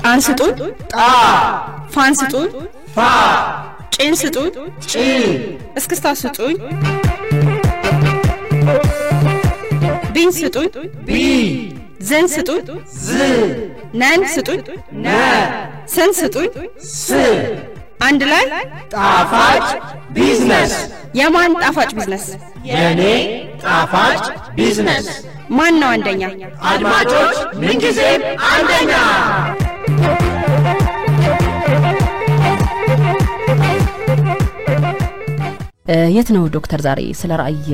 ጣን ስጡኝ ጣ ፋን ስጡኝ ፋ ጪን ስጡኝ ጪ እስክስታ ስጡኝ ቢን ስጡኝ ቢ ዘን ስጡኝ ዝ ነን ስጡኝ ነ ሰን ስጡኝ ስ አንድ ላይ ጣፋጭ ቢዝነስ የማን ጣፋጭ ቢዝነስ የኔ ጣፋጭ ቢዝነስ ማን ነው አንደኛ አድማጮች ምን ጊዜም አንደኛ የት ነው ዶክተር ዛሬ ስለ ራእይ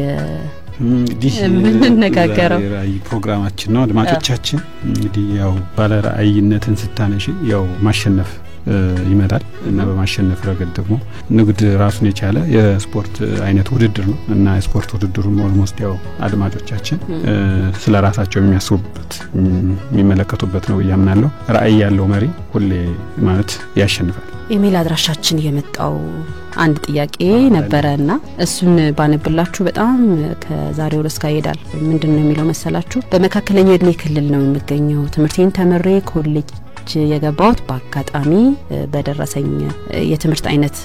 እንግዲህ ምን ነጋገረው ራእይ ፕሮግራማችን ነው አድማጮቻችን እንግዲህ ያው ባለ ራእይነትን ስታነሺ ያው ማሸነፍ ይመጣል እና በማሸነፍ ረገድ ደግሞ ንግድ ራሱን የቻለ የስፖርት አይነት ውድድር ነው እና የስፖርት ውድድሩን ኦልሞስት ያው አድማጮቻችን ስለ ራሳቸው የሚያስቡበት የሚመለከቱበት ነው ያምናለሁ ራእይ ያለው መሪ ሁሌ ማለት ያሸንፋል ኢሜል አድራሻችን የመጣው አንድ ጥያቄ ነበረና እሱን ባነብላችሁ በጣም ከዛሬው ለስካ ይሄዳል ምንድነው የሚለው መሰላችሁ በመካከለኛው እድሜ ክልል ነው የሚገኘው ትምርቴን ተመሬ ኮሌጅ የገባሁት በአጋጣሚ በደረሰኝ የትምርት አይነት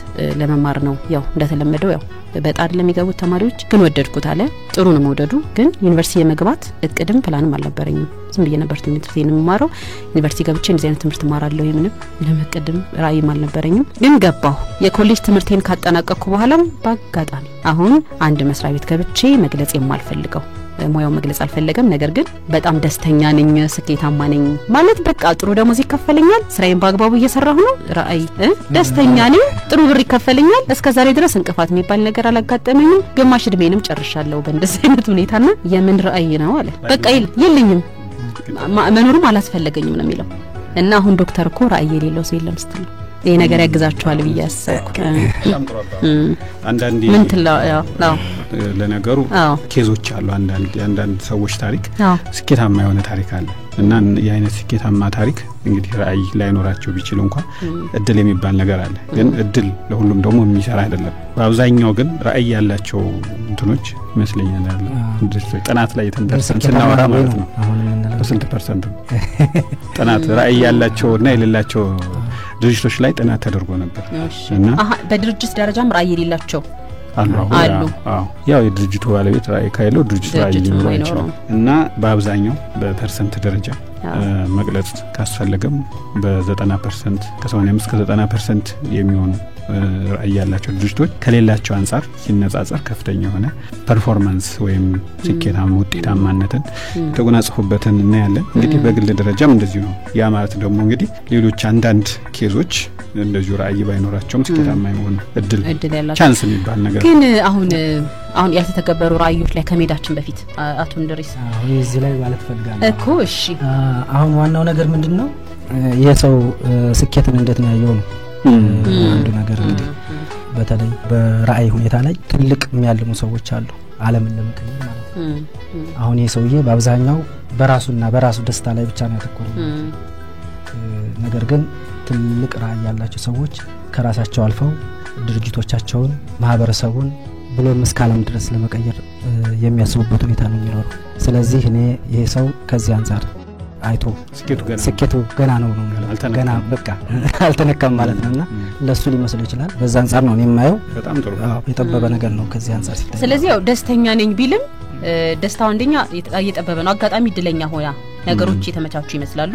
ለመማር ነው ያው እንደተለመደው ያው በጣድ ለሚገቡት ተማሪዎች ግን ወደድኩት አለ ጥሩ ነው መውደዱ ግን ዩኒቨርሲቲ የመግባት እቅድም ፕላንም አልነበረኝም ዝም ብዬ ነበር ትምርቴን የምማረው ዩኒቨርሲቲ ገብቼ እንደዚህ አይነት ትምርት ማራለሁ ምንም ለመቀደም ራእይም አልነበረኝም ግን ገባሁ የኮሌጅ ትምርቴን ካጠናቀቅኩ በኋላም በአጋጣሚ አሁን አንድ መስሪያ ቤት ገብቼ መግለጽ የማልፈልገው ሞያው መግለጽ አልፈለገም ነገር ግን በጣም ደስተኛ ነኝ ስኬታማ ነኝ ማለት በቃ ጥሩ ደሞዝ ይከፈለኛል ስራዬን በአግባቡ እየሰራሁ ነው ራእይ ደስተኛ ነኝ ጥሩ ብር ይከፈለኛል እስከዛሬ ድረስ እንቅፋት የሚባል ነገር አላጋጠመኝም ግማሽ እድሜንም ጨርሻለሁ በእንደዚህ አይነት ሁኔታና የምን ራእይ ነው አለ በቃ የለኝም መኖርም አላስፈልገኝም ነው የሚለው እና አሁን ዶክተር እኮ ራእይ የሌለው ሰው የለም ስትል ይሄ ነገር ያግዛቸዋል ብያስብኩ አንዳንዴ ምን ትላው ነው ለነገሩ ኬዞች አሉ አንዳንድ ሰዎች ታሪክ ስኬታማ የሆነ ታሪክ አለ እና የአይነት ስኬታማ ታሪክ እንግዲህ ራእይ ላይኖራቸው ቢችል እንኳን እድል የሚባል ነገር አለ ግን እድል ለሁሉም ደግሞ የሚሰራ አይደለም በአብዛኛው ግን ራእይ ያላቸው እንትኖች መስለኛል ጥናት ላይ ተንተርሰን ስናወራ ማለት ነው በስንት ፐርሰንት ጥናት ራእይ ያላቸውና የሌላቸው ድርጅቶች ላይ ጥናት ተደርጎ ነበር እና በድርጅት ደረጃም ራእይ የሌላቸው አሉ ያው የድርጅቱ ባለቤት ራእይ ካለው ድርጅቱ ራእይ ሊኖረው ይችላል እና በአብዛኛው በፐርሰንት ደረጃ መግለጽ ካስፈልገም በ90% ከ85 እስከ 90% የሚሆኑ ራእይ ያላቸው ድርጅቶች ከሌላቸው አንፃር ሲነጻጸር ከፍተኛ የሆነ ፐርፎርማንስ ወይም ስኬታማ ውጤታማነትን ተጎናጽፎበትን እናያለን እንግዲህ በግል ደረጃም እንደዚህ ነው ያ ማለት ደግሞ እንግዲህ ሌሎች አንዳንድ ኬዞች እንደዚህ ራእይ ባይኖራቸውም ስኬታማ የሆኑ እድል ቻንስ የሚባል ነገር ግን አሁን ያልተተገበሩ ራእዮች ላይ ከመሄዳችን በፊት አቶ እንድሪስ እዚህ ላይ ማለት ፈልጋለሁ እኮ እሺ አሁን ዋናው ነገር ምንድነው የሰው ስኬትን እንዴት ነው ያየው ነው አንዱ ነገር እንግዲህ በተለይ በራእይ ሁኔታ ላይ ትልቅ የሚያልሙ ሰዎች አሉ ዓለምን ለመቀየር ማለት ነው አሁን የሰውዬ በአብዛኛው በራሱና በራሱ ደስታ ላይ ብቻ ነው ያተኮረው ነገር ግን ትልቅ ራእይ ያላቸው ሰዎች ከራሳቸው አልፈው ድርጅቶቻቸውን ማህበረሰቡን ብሎ መስካለም ድረስ ለመቀየር የሚያስቡበት ሁኔታ ነው የሚኖረው ስለዚህ እኔ ይሄ ሰው ከዚህ አንፃር አይቶ ስኬቱ ገና ነው ገና በቃ አልተነካም ማለት ነውና ለሱ ሊመስል ይችላል በዛ አንፃር ነው የማየው በጣም ጥሩ የጠበበ ነገር ነው ከዚህ አንፃር ሲታይ ስለዚህ ያው ደስተኛ ነኝ ቢልም ደስታው አንደኛ እየጠበበ ነው አጋጣሚ ድለኛ ሆያ ነገሮች የተመቻቹ ይመስላሉ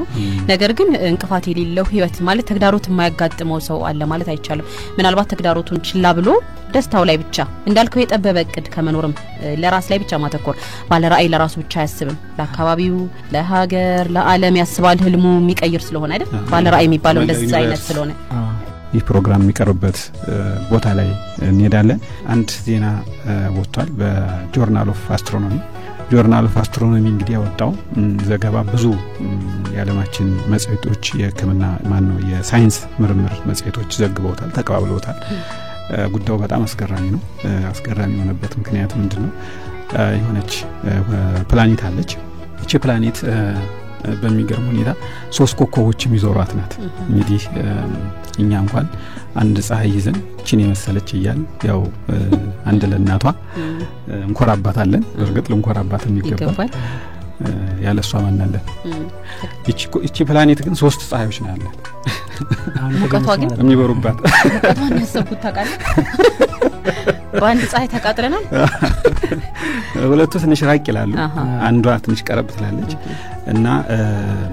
ነገር ግን እንቅፋት የሌለው ህይወት ማለት ተግዳሮት የማያጋጥመው ሰው አለ ማለት አይቻልም ምናልባት ተግዳሮቱን ችላ ብሎ ደስታው ላይ ብቻ እንዳልከው የጠበበ እቅድ ከመኖርም ለራስ ላይ ብቻ ማተኮር ባለ ራእይ ለራሱ ብቻ ያስብም ለአካባቢው ለሀገር ለዓለም ያስባል ህልሙ የሚቀይር ስለሆነ አይደል ባለ ራእይ የሚባለው እንደዛ አይነት ስለሆነ ይህ ፕሮግራም የሚቀርብበት ቦታ ላይ እንሄዳለን አንድ ዜና ወጥቷል በጆርናል ኦፍ አስትሮኖሚ ጆርናል ኦፍ አስትሮኖሚ እንግዲህ ያወጣው ዘገባ ብዙ የዓለማችን መጽሔቶች የህክምና ማን ነው የሳይንስ ምርምር መጽሔቶች ዘግበውታል ተቀባብለውታል ጉዳዩ በጣም አስገራሚ ነው አስገራሚ የሆነበት ምክንያት ምንድነው የሆነች ፕላኔት አለች እቺ ፕላኔት በሚገርም ሁኔታ 3 ኮከቦች የሚዞሯት ናት እንግዲህ እኛ እንኳን አንድ ፀሐይ ይዘን እቺን የመሰለች ይያል ያው አንድ ለናቷ እንኮራባታለን እርግጥ ለንኮራባት የሚገባል ያለሷ ማናለ እቺ ፕላኔት ግን 3 ፀሐዮች ነው ያላት ሙቀቷ ግን የሚበሩባት ሙቀቷን ያሰብኩት ታውቃለህ በአንድ ፀሐይ ተቃጥለናል ሁለቱ ትንሽ ራቅ ይላሉ አንዷ ትንሽ ቀረብ ትላለች እና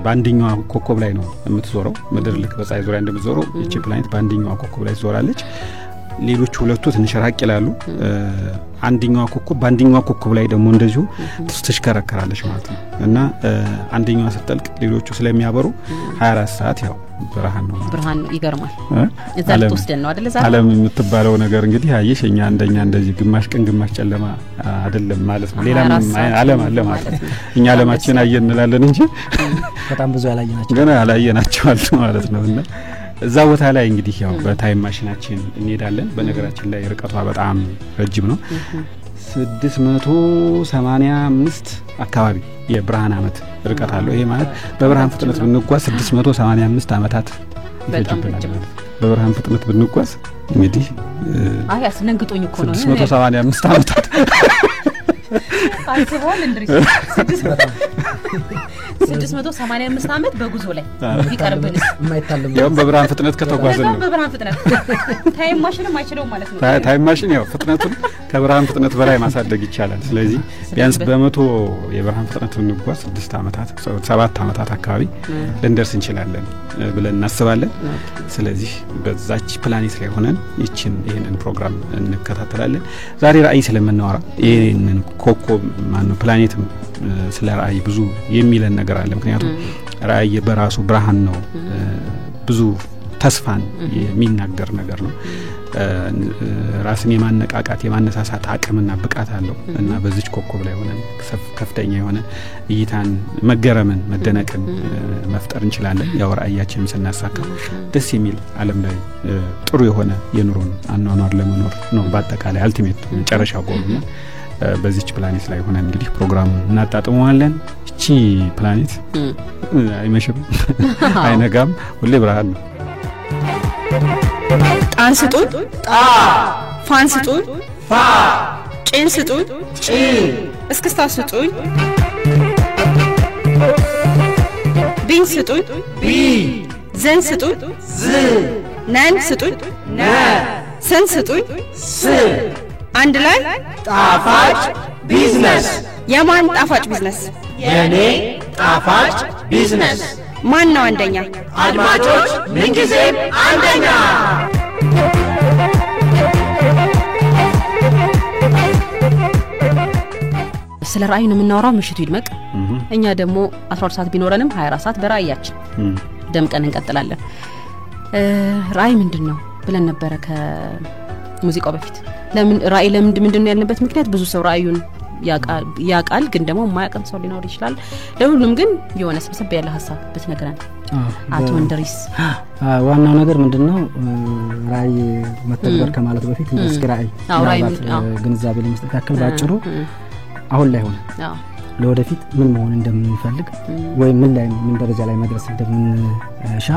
በአንደኛው ኮከብ ላይ ነው የምትዞረው ምድር ልክ በፀሐይ ዙሪያ እንደምትዞረው እቺ ፕላኔት በአንደኛው ኮከብ ላይ ትዞራለች ሌሎች ሁለቱ ትንሽ ራቅ ይላሉ አንደኛው ኮከብ በአንደኛው ኮከብ ላይ ደግሞ እንደዚሁ ትሽከረከራለች ማለት ነው እና አንደኛው ስትጠልቅ ሌሎቹ ስለሚያበሩ 24 ሰዓት ያው ብርሃን ነው ይገርማል እዛ ልትወስደን ነው አይደል ዛሬ ዓለም የምትባለው ነገር እንግዲህ አየሽኛ አንደኛ እንደዚህ ግማሽ ቀን ግማሽ ጨለማ አይደለም ማለት ነው ሌላ ዓለም አለ ማለት ነው እኛ ዓለማችን አየን እንላለን እንጂ በጣም ብዙ ያላየናቸው ገና ያላየናቸው አሉ ማለት ነውና እዛ ቦታ ላይ እንግዲህ ያው በታይም ማሽናችን እንሄዳለን በነገራችን ላይ ርቀቷ በጣም ረጅም ነው 685 አካባቢ የብርሃን አመት ርቀት አለው ይሄ ማለት በብርሃን ፍጥነት ብንጓዝ 685 አመታት ይፈጅብናል በብርሃን ፍጥነት ብንጓዝ እንግዲህ አይ አስነግጦኝ እኮ ነው 685 አመታት አይተዋል እንድሪስ 685 አመት በጉዞ ላይ ቢቀርብን የማይታለም ያው በብርሃን ፍጥነት ከተጓዘን ነው በብርሃን ፍጥነት ታይም ማሽንም አይችለው ማለት ነው ታይም ማሽን ያው ፍጥነቱን ከብርሃን ፍጥነት በላይ ማሳደግ ይቻላል ስለዚህ ቢያንስ በመቶ የብርሃን ፍጥነት እንጓዝ 6 አመታት 7 አመታት አካባቢ ልንደርስ እንችላለን ብለን እናስባለን ስለዚህ በዛች ፕላኔት ላይ ሆነን ይሄንን ፕሮግራም እንከታተላለን ዛሬ ራእይ ስለምናወራ ይሄንን ኮከብ ማነው ፕላኔት ስለ ራእይ ብዙ የሚለን ነገር አለ ምክንያቱም ራእይ በራሱ ብርሃን ነው ብዙ ተስፋን የሚናገር ነገር ነው ራስን የማነቃቃት የማነሳሳት አቅምና ብቃት አለው እና በዚች ኮከብ ላይ ሆነን ከፍተኛ የሆነ እይታን መገረምን መደነቅን መፍጠር እንችላለን ያው ራእያችንን ስናሳካ ደስ የሚል ዓለም ላይ ጥሩ የሆነ የኑሮን አኗኗር ለመኖር ነው በአጠቃላይ አልቲሜት መጨረሻው ጎልና በዚች ፕላኔት ላይ ሆነን እንግዲህ ፕሮግራሙን እናጣጥመዋለን እቺ ፕላኔት አይመሽም አይነጋም ሁሌ ብርሃን ነው ጣን ስጡን ጣ ፋን ስጡን ፋ ጪን ስጡን ጪ እስክስታ ስጡን ቢን ስጡን ቢ ዘን ስጡን ዝ ነን ስጡን ነ ሰን ስጡን ስ አንድ ላይ ጣፋጭ ቢዝነስ የማን ጣፋጭ ቢዝነስ የኔ ጣፋጭ ቢዝነስ ማን ነው አንደኛ አድማጮች ምንጊዜም አንደኛ ስለ ራእይ ነው የምናወራው ምሽቱ ይድመቅ እኛ ደግሞ 12 ሰዓት ቢኖረንም 24 ሰዓት በራእያችን ደምቀን እንቀጥላለን ራእይ ምንድነው ብለን ነበር ከሙዚቃው በፊት ለምን ራእይ ምንድነው ያልንበት ምክንያት ብዙ ሰው ራእዩን ያቃል ግን ደግሞ የማያቀም ሰው ሊኖር ይችላል ለሁሉም ግን የሆነ ስብስብ ያለ ሐሳብ ብትነግረን አቶ እንድሪስ ዋናው ነገር ምንድነው ራእይ መተግበር ከማለት በፊት እስኪ ራእይ ግንዛቤ ለመስጠት ያክል ባጭሩ አሁን ላይ ሆነ ለወደፊት ምን መሆን እንደምንፈልግ ወይ ምን ደረጃ ላይ መድረስ እንደምንሻ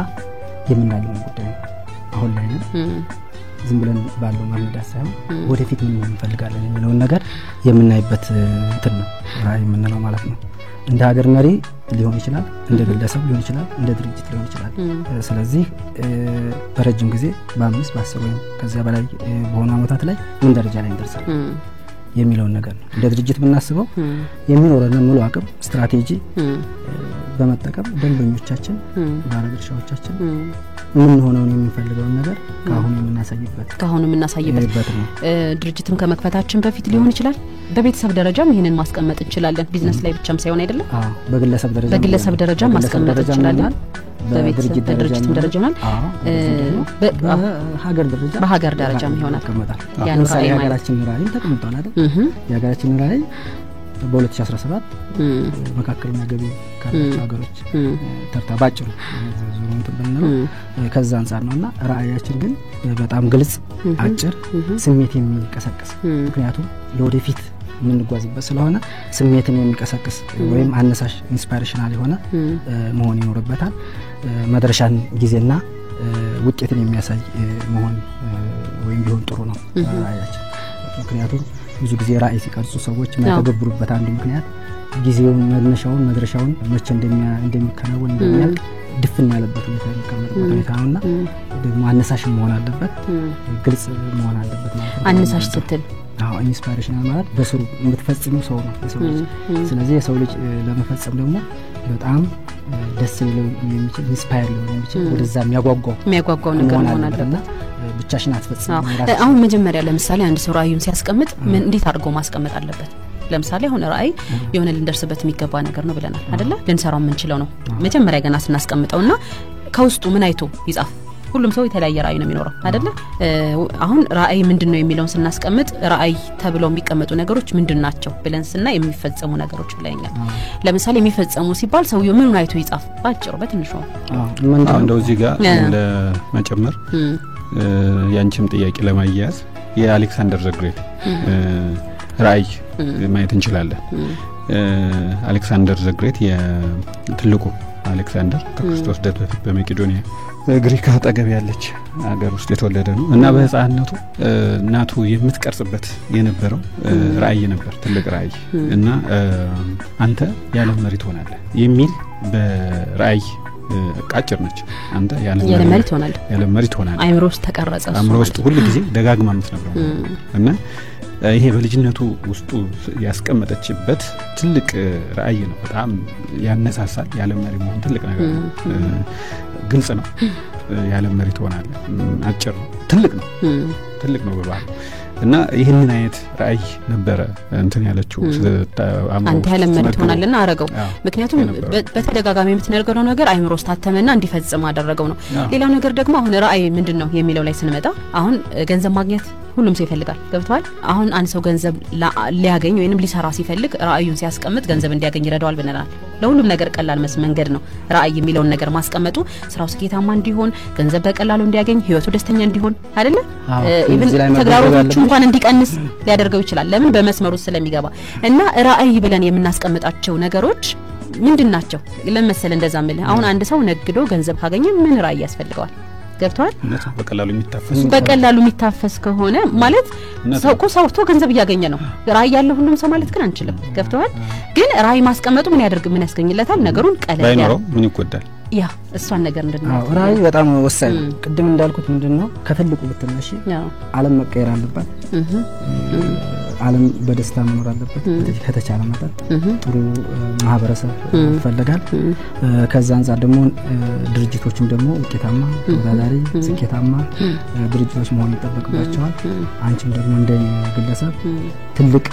የምናልመው ጉዳይ ነው አሁን ላይ ነው ዝም ብለን ባለው ማንዳት ሳይሆን ወደፊት ምን መሆን እንፈልጋለን የሚለውን ነገር የምናይበት እንትን ነው ራእይ የምንለው ማለት ነው እንደ ሀገር መሪ ሊሆን ይችላል እንደ ግለሰብ ሊሆን ይችላል እንደ ድርጅት ሊሆን ይችላል ስለዚህ በረጅም ጊዜ በ5 በ10 ወይም ከዚያ በላይ በሆኑ አመታት ላይ ምን ደረጃ ላይ እንደርሳለን የሚለውን ነገር ነው እንደ ድርጅት ብናስበው የሚኖረን ሙሉ አቅም ስትራቴጂ በመጠቀም ደንበኞቻችን ባለድርሻዎቻችን ምን ሆነው የሚፈልገው ነገር ካሁን የምናሳይበት ነው ድርጅትም ከመክፈታችን በፊት ሊሆን ይችላል በቤተሰብ ደረጃም ይሄንን ማስቀመጥ እንችላለን ቢዝነስ ላይ ብቻም ሳይሆን አይደለም በግለሰብ ደረጃም ማስቀመጥ እንችላለን በድርጅት ደረጃ ማለት በሀገር ደረጃም ይሆናል ያን ራእይ ሀገራችን ራእይ ተቀምጧል አይደል የሀገራችን ራእይ በ2017 መካከለኛ ገቢ ካላቸው ሀገሮች ተርታ ባጭሩ ዙሩን ተበነው ከዛ አንፃር ነውና ራእያችን ግን በጣም ግልጽ አጭር ስሜት የሚቀሰቅስ ምክንያቱም ለወደፊት ምን ጓዝበት ስለሆነ ስሜትን የሚቀሰቅስ ወይም አነሳሽ ኢንስፓይሬሽናል የሆነ መሆን ይኖርበታል መድረሻን ጊዜና ውጤትን የሚያሳይ መሆን ወይም ቢሆን ጥሩ ነው ራእያችን ምክንያቱም ብዙ ጊዜ ራዕይ ሲቀርጹ ሰዎች የሚያተገብሩበት አንዱ ምክንያት ጊዜውን መነሻውን መድረሻውን መቼ እንደሚከናወን እንደሚያልቅ ድፍን ያለበት ሁኔታ የሚቀመጥበት ሁኔታ ነውና ደግሞ አነሳሽ መሆን አለበት ግልጽ መሆን አለበት ማለት ነው። አነሳሽ ስትል ኢንስፓይሬሽናል ማለት በስሩ የምትፈጽሙ ሰው ነው የሰው ልጅ። ስለዚህ የሰው ልጅ ለመፈጸም ደግሞ በጣም ደስ ሊለው የሚችል ኢንስፓየር ሊሆን የሚችል ወደዛ የሚያጓጓው ነገር መሆን አለበት። ብቻሽን አትፈጽም። አሁን መጀመሪያ ለምሳሌ አንድ ሰው ራዕዩን ሲያስቀምጥ ምን እንዴት አድርጎ ማስቀመጥ አለበት? ለምሳሌ አሁን ራዕይ የሆነ ልንደርስበት የሚገባ ነገር ነው ብለናል አይደለ? ልንሰራው የምንችለው ነው መጀመሪያ ገና ስናስቀምጠውና ከውስጡ ምን አይቶ ይጻፍ። ሁሉም ሰው የተለያየ ራዕይ ነው የሚኖረው አይደለ? አሁን ራዕይ ምንድነው የሚለውን ስናስቀምጥ ራዕይ ተብለው የሚቀመጡ ነገሮች ምንድናቸው ብለን ስናይ የሚፈጸሙ ነገሮች ብለኛል። ለምሳሌ የሚፈጸሙ ሲባል ሰው ምን አይቶ ይጻፍ ባጭሩ በትንሹ። እንደው እዚህ ጋር ለመጨመር ያንቺም ጥያቄ ለማያያዝ የአሌክሳንደር ዘ ግሬት ራዕይ ማየት እንችላለን። አሌክሳንደር ዘ ግሬት የትልቁ አሌክሳንደር ከክርስቶስ ልደት በፊት በመቄዶንያ ግሪክ አጠገብ ያለች ሀገር ውስጥ የተወለደ ነው እና በህፃንነቱ እናቱ የምትቀርጽበት የነበረው ራዕይ ነበር፣ ትልቅ ራዕይ እና አንተ የዓለም መሪ ትሆናለህ የሚል በራዕይ ቃጭር ነች። አንተ የዓለም መሪ ትሆናለህ አይምሮ ውስጥ ተቀረጸ። አይምሮ ውስጥ ሁሉ ጊዜ ደጋግማ የምትነግረው እና ይሄ በልጅነቱ ውስጡ ያስቀመጠችበት ትልቅ ራዕይ ነው። በጣም ያነሳሳል። የዓለም መሪ መሆን ትልቅ ነገር ነው። ግልጽ ነው። የዓለም መሪ ትሆናለህ። አጭር ነው፣ ትልቅ ነው ብሏል። እና ይሄንን አይነት ራዕይ ነበረ እንትን ያለችው አንተ የዓለም መሪ ትሆናለህና አረጋው። ምክንያቱም በተደጋጋሚ የምትነገረው ነገር አይምሮ ውስጥ ታተመና እንዲፈጽም አደረገው ነው። ሌላው ነገር ደግሞ አሁን ራዕይ ምንድነው የሚለው ላይ ስንመጣ አሁን ገንዘብ ማግኘት ሁሉም ሰው ይፈልጋል። ገብቷል? አሁን አንድ ሰው ገንዘብ ሊያገኝ ወይንም ሊሰራ ሲፈልግ ራዕዩን ሲያስቀምጥ ገንዘብ እንዲያገኝ ይረዳዋል ብለናል። ለሁሉም ነገር ቀላል መንገድ ነው ራዕይ የሚለውን ነገር ማስቀመጡ፣ ስራው ስኬታማ እንዲሆን፣ ገንዘብ በቀላሉ እንዲያገኝ፣ ህይወቱ ደስተኛ እንዲሆን አይደለ? ኢቭን ተግዳሮቶቹ እንኳን እንዲቀንስ ሊያደርገው ይችላል። ለምን? በመስመሩ ስለሚገባ እና ራዕይ ብለን የምናስቀምጣቸው ነገሮች ምንድናቸው? ለምሳሌ እንደዛ ማለት አሁን አንድ ሰው ነግዶ ገንዘብ ካገኘ ምን ራዕይ ያስፈልገዋል? ገብቷል? በቀላሉ የሚታፈስ ከሆነ ማለት ሰው ቆሳውቶ ገንዘብ ያገኘ ነው። ራዕይ ያለው ሁሉም ሰው ማለት ግን አንችልም። ገብቷል? ግን ራዕይ ማስቀመጡ ምን ያደርግ ምን ያስገኝለታል? ነገሩን ቀለል ባይኖረው ምን ይጎዳል? ያ እሷን ነገር እንደነው ራዕይ በጣም ወሳኝ ነው። ቅድም እንዳልኩት ምንድነው ከትልቁ ብትነሺ ዓለም መቀየር አለበት። ዓለም በደስታ መኖር አለበት። ከተቻለ መጠን ጥሩ ማህበረሰብ ይፈልጋል። ከዛ አንፃር ደግሞ ድርጅቶችም ደግሞ ውጤታማ ተወዳዳሪ ስኬታማ ድርጅቶች መሆን ይጠበቅባቸዋል። አንቺም ደግሞ እንደ ግለሰብ ትልቅ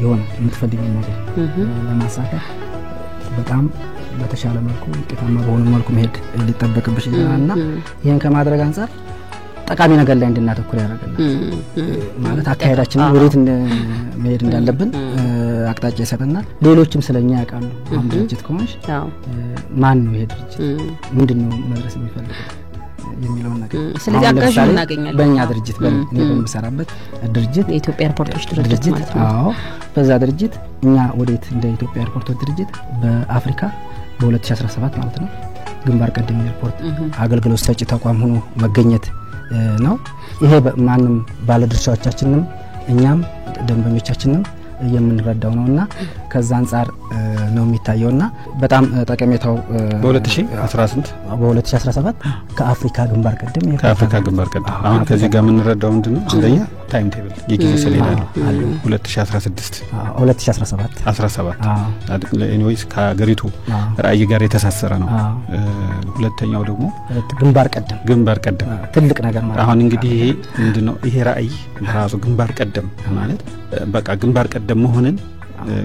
የሆነ የምትፈልጊው ነገር ለማሳካት በጣም በተሻለ መልኩ ውጤታማ በሆነ መልኩ መሄድ ሊጠበቅብሽ ይችላልና ይሄን ከማድረግ አንፃር ጠቃሚ ነገር ላይ እንድናተኩር ያደርጋል። ማለት አካሄዳችንን ወዴት መሄድ እንዳለብን አቅጣጫ ይሰጠናል። ሌሎችም ስለኛ ያውቃሉ። አሁን ድርጅት ከሆነሽ ማን ነው ይሄ ድርጅት ምንድነው መድረስ የሚፈልገው የሚለው ነገር ስለዚህ አጋዥ እናገኛለን። በእኛ ድርጅት በምንሰራበት ድርጅት የኢትዮጵያ ኤርፖርቶች ድርጅት ማለት ነው። አዎ በዛ ድርጅት እኛ ወዴት እንደ ኢትዮጵያ ኤርፖርቶች ድርጅት በአፍሪካ በ2017 ማለት ነው ግንባር ቀደም ኤርፖርት አገልግሎት ሰጪ ተቋም ሆኖ መገኘት ነው። ይሄ ማንም ባለድርሻዎቻችንም እኛም ደንበኞቻችንም የምንረዳው ነውና ከዛ አንፃር ነው የሚታየውና በጣም ጠቀሜታው በ2017 ከአፍሪካ ግንባር ቀደም አሁን ከዚህ ጋር የምንረዳው ምንድነው? አንደኛ ታይም ቴብል የጊዜ ሰሌዳ ነው። 2017 ኤኒዌይስ ከሀገሪቱ ራዕይ ጋር የተሳሰረ ነው። ሁለተኛው ደግሞ ግንባር ቀደም ትልቅ ነገር ማለት አሁን እንግዲህ ይሄ ምንድነው? ይሄ ራዕይ ራሱ ግንባር ቀደም ማለት በቃ ግንባር ቀደም መሆንን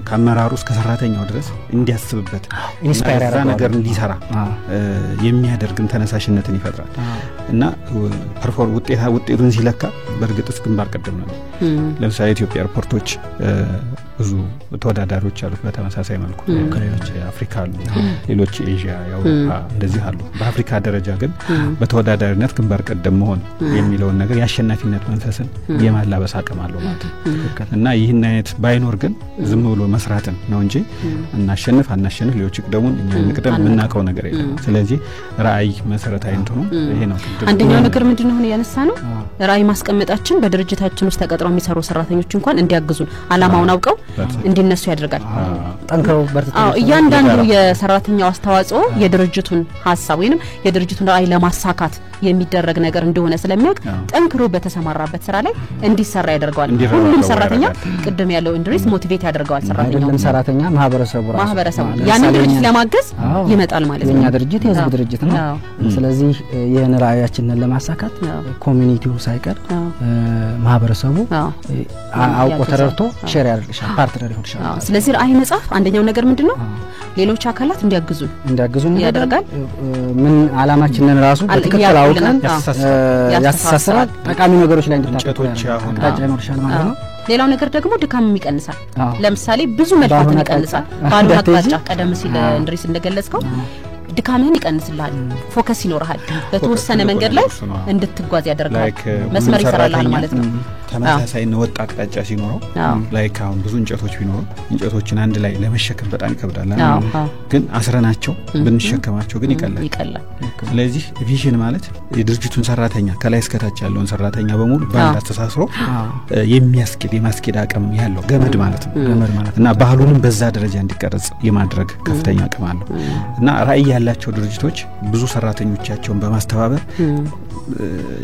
ከአመራሩ እስከ ሰራተኛው ድረስ እንዲያስብበት ኢንስፓየር ያደርጋል ነገር እንዲሰራ የሚያደርግን ተነሳሽነትን ይፈጥራል እና ፐርፎርም ውጤቱን ሲለካ በእርግጥስ ግንባር ቀደም ነው። ለምሳሌ ኢትዮጵያ ኤርፖርቶች ብዙ ተወዳዳሪዎች አሉ በተመሳሳይ መልኩ ከሌሎች አፍሪካ አሉ ሌሎች ኤዥያ የአውሮፓ እንደዚህ አሉ በአፍሪካ ደረጃ ግን በተወዳዳሪነት ግንባር ቀደም መሆን የሚለው ነገር ያሸናፊነት መንፈስን የማላበስ አቅም አለው ማለት ነው እና ይህን አይነት ባይኖር ግን ዝም ብሎ መስራትን ነው እንጂ እናሸንፍ ሌሎች ይቅደሙን እኛ እንቅደም ምናቀው ነገር የለም ስለዚህ ራዕይ መሰረታዊ እንትኑ ይሄ ነው አንደኛው ነገር ምንድነው ሆነ ያነሳ ነው ራዕይ ማስቀመጣችን በድርጅታችን ውስጥ ተቀጥረው የሚሰሩ ሰራተኞች እንኳን እንዲያግዙን አላማውን አውቀው እንዲነሱ ያደርጋል ጠንክረው በርትተው እያንዳንዱ የሰራተኛው አስተዋጽኦ የድርጅቱን ሐሳብ ወይንም የድርጅቱን ራዕይ ለማሳካት የሚደረግ ነገር እንደሆነ ስለሚያውቅ ጠንክሮ በተሰማራበት ስራ ላይ እንዲሰራ ያደርጋል ሁሉም ሰራተኛ ቅድም ያለው ኢንድሪስ ሞቲቬት ያደርጋል ሰራተኛ ማህበረሰቡ ያንን ድርጅት ለማገዝ ይመጣል ማለት ነው የኛ ድርጅት የህዝብ ድርጅት ነው ስለዚህ ይሄን ራዕያችንን ለማሳካት ኮሚኒቲው ሳይቀር ማህበረሰቡ አውቆ ተረድቶ ሼር ያደርጋል ፓርትነር ይሆናል ስለዚህ ራዕይ መጻፍ አንደኛው ነገር ምንድነው ሌሎች አካላት እንዲያግዙን ያደርጋል ምን አላማችንን ራሱ በትክክል አውቀን ያስተሳስራል ጠቃሚ ነገሮች ላይ እንድታቀጭ አሁን ታጫይኖርሻል ማለት ነው ሌላው ነገር ደግሞ ድካም ይቀንሳል ለምሳሌ ብዙ መልፋትን ይቀንሳል ባሉ አቅጣጫ ቀደም ሲል እንድሪስ እንደገለጽከው ድካምህን ይቀንስልሃል ፎከስ ይኖርሃል በተወሰነ መንገድ ላይ እንድትጓዝ ያደርጋል መስመር ይሰራልሃል ማለት ነው ተመሳሳይ ነው ወጣ አቅጣጫ ሲኖረው ላይክ አሁን ብዙ እንጨቶች ቢኖሩ እንጨቶችን አንድ ላይ ለመሸከም በጣም ይከብዳል ግን አስረናቸው ብንሸከማቸው ግን ይቀላል ስለዚህ ቪዥን ማለት የድርጅቱን ሰራተኛ ከላይ እስከ ታች ያለውን ሰራተኛ በሙሉ ባንድ አስተሳስሮ የማስኬድ አቅም ያለው ገመድ ማለት ነው እና ባህሉንም በዛ ደረጃ እንዲቀርጽ የማድረግ ከፍተኛ አቅም አለው እና ራዕይ ያላቸው ድርጅቶች ብዙ ሰራተኞቻቸውን በማስተባበር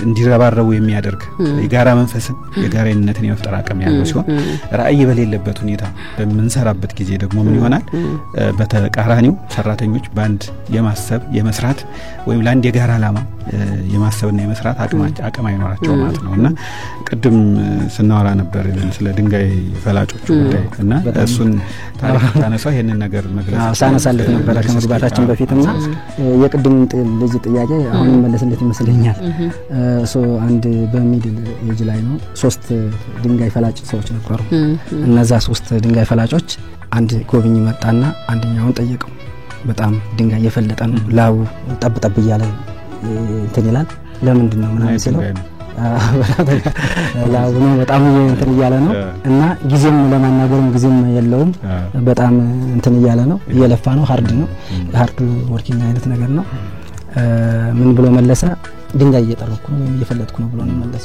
እንዲረባረቡ የሚያደርግ የጋራ መንፈስን የጋራነትን የመፍጠር አቅም ያለው ሲሆን ራዕይ በሌለበት ሁኔታ በመንሰራበት ጊዜ ደግሞ ምን ይሆናል በተቃራኒው ሰራተኞች ባንድ የማሰብ የመስራት ወይም ለአንድ የጋራ ዓላማ የማሰብና የመስራት አቅም አይኖራቸው ማለት ነውና ቅድም ስናወራ ነበር ስለ ድንጋይ ፈላጮቹ ጉዳይ እና እሱን ታነሳው ይሄንን ነገር መግለጽ ሳነሳለት ነበር ከመግባታችን በፊትና የቅድም ልጅ ጥያቄ አሁን መለስለት ይመስለኛል አንድ በሚድል ኤጅ ላይ ነው 3 ድንጋይ ፈላጭ ሰዎች ነበሩ እነዛ 3 ድንጋይ ፈላጮች አንድ ጎብኝ መጣና አንደኛውን ጠየቀው በጣም ድንጋይ የፈለጠ ነው ላው ጠብጠብ ይያለ እንትን ይላል ለምንድን ነው ምናምን ሲለው ላው ነው በጣም እንትን ይያለ ነው እና ጊዜም ለማናገርም ጊዜም የለውም በጣም እንትን ይያለ ነው እየለፋ ነው ሃርድ ወርኪንግ አይነት ነገር ነው ምን ብሎ መለሰ ድንጋይ እየጠረኩ ነው ወይም እየፈለጥኩ ነው ብሎ ነው መለሰ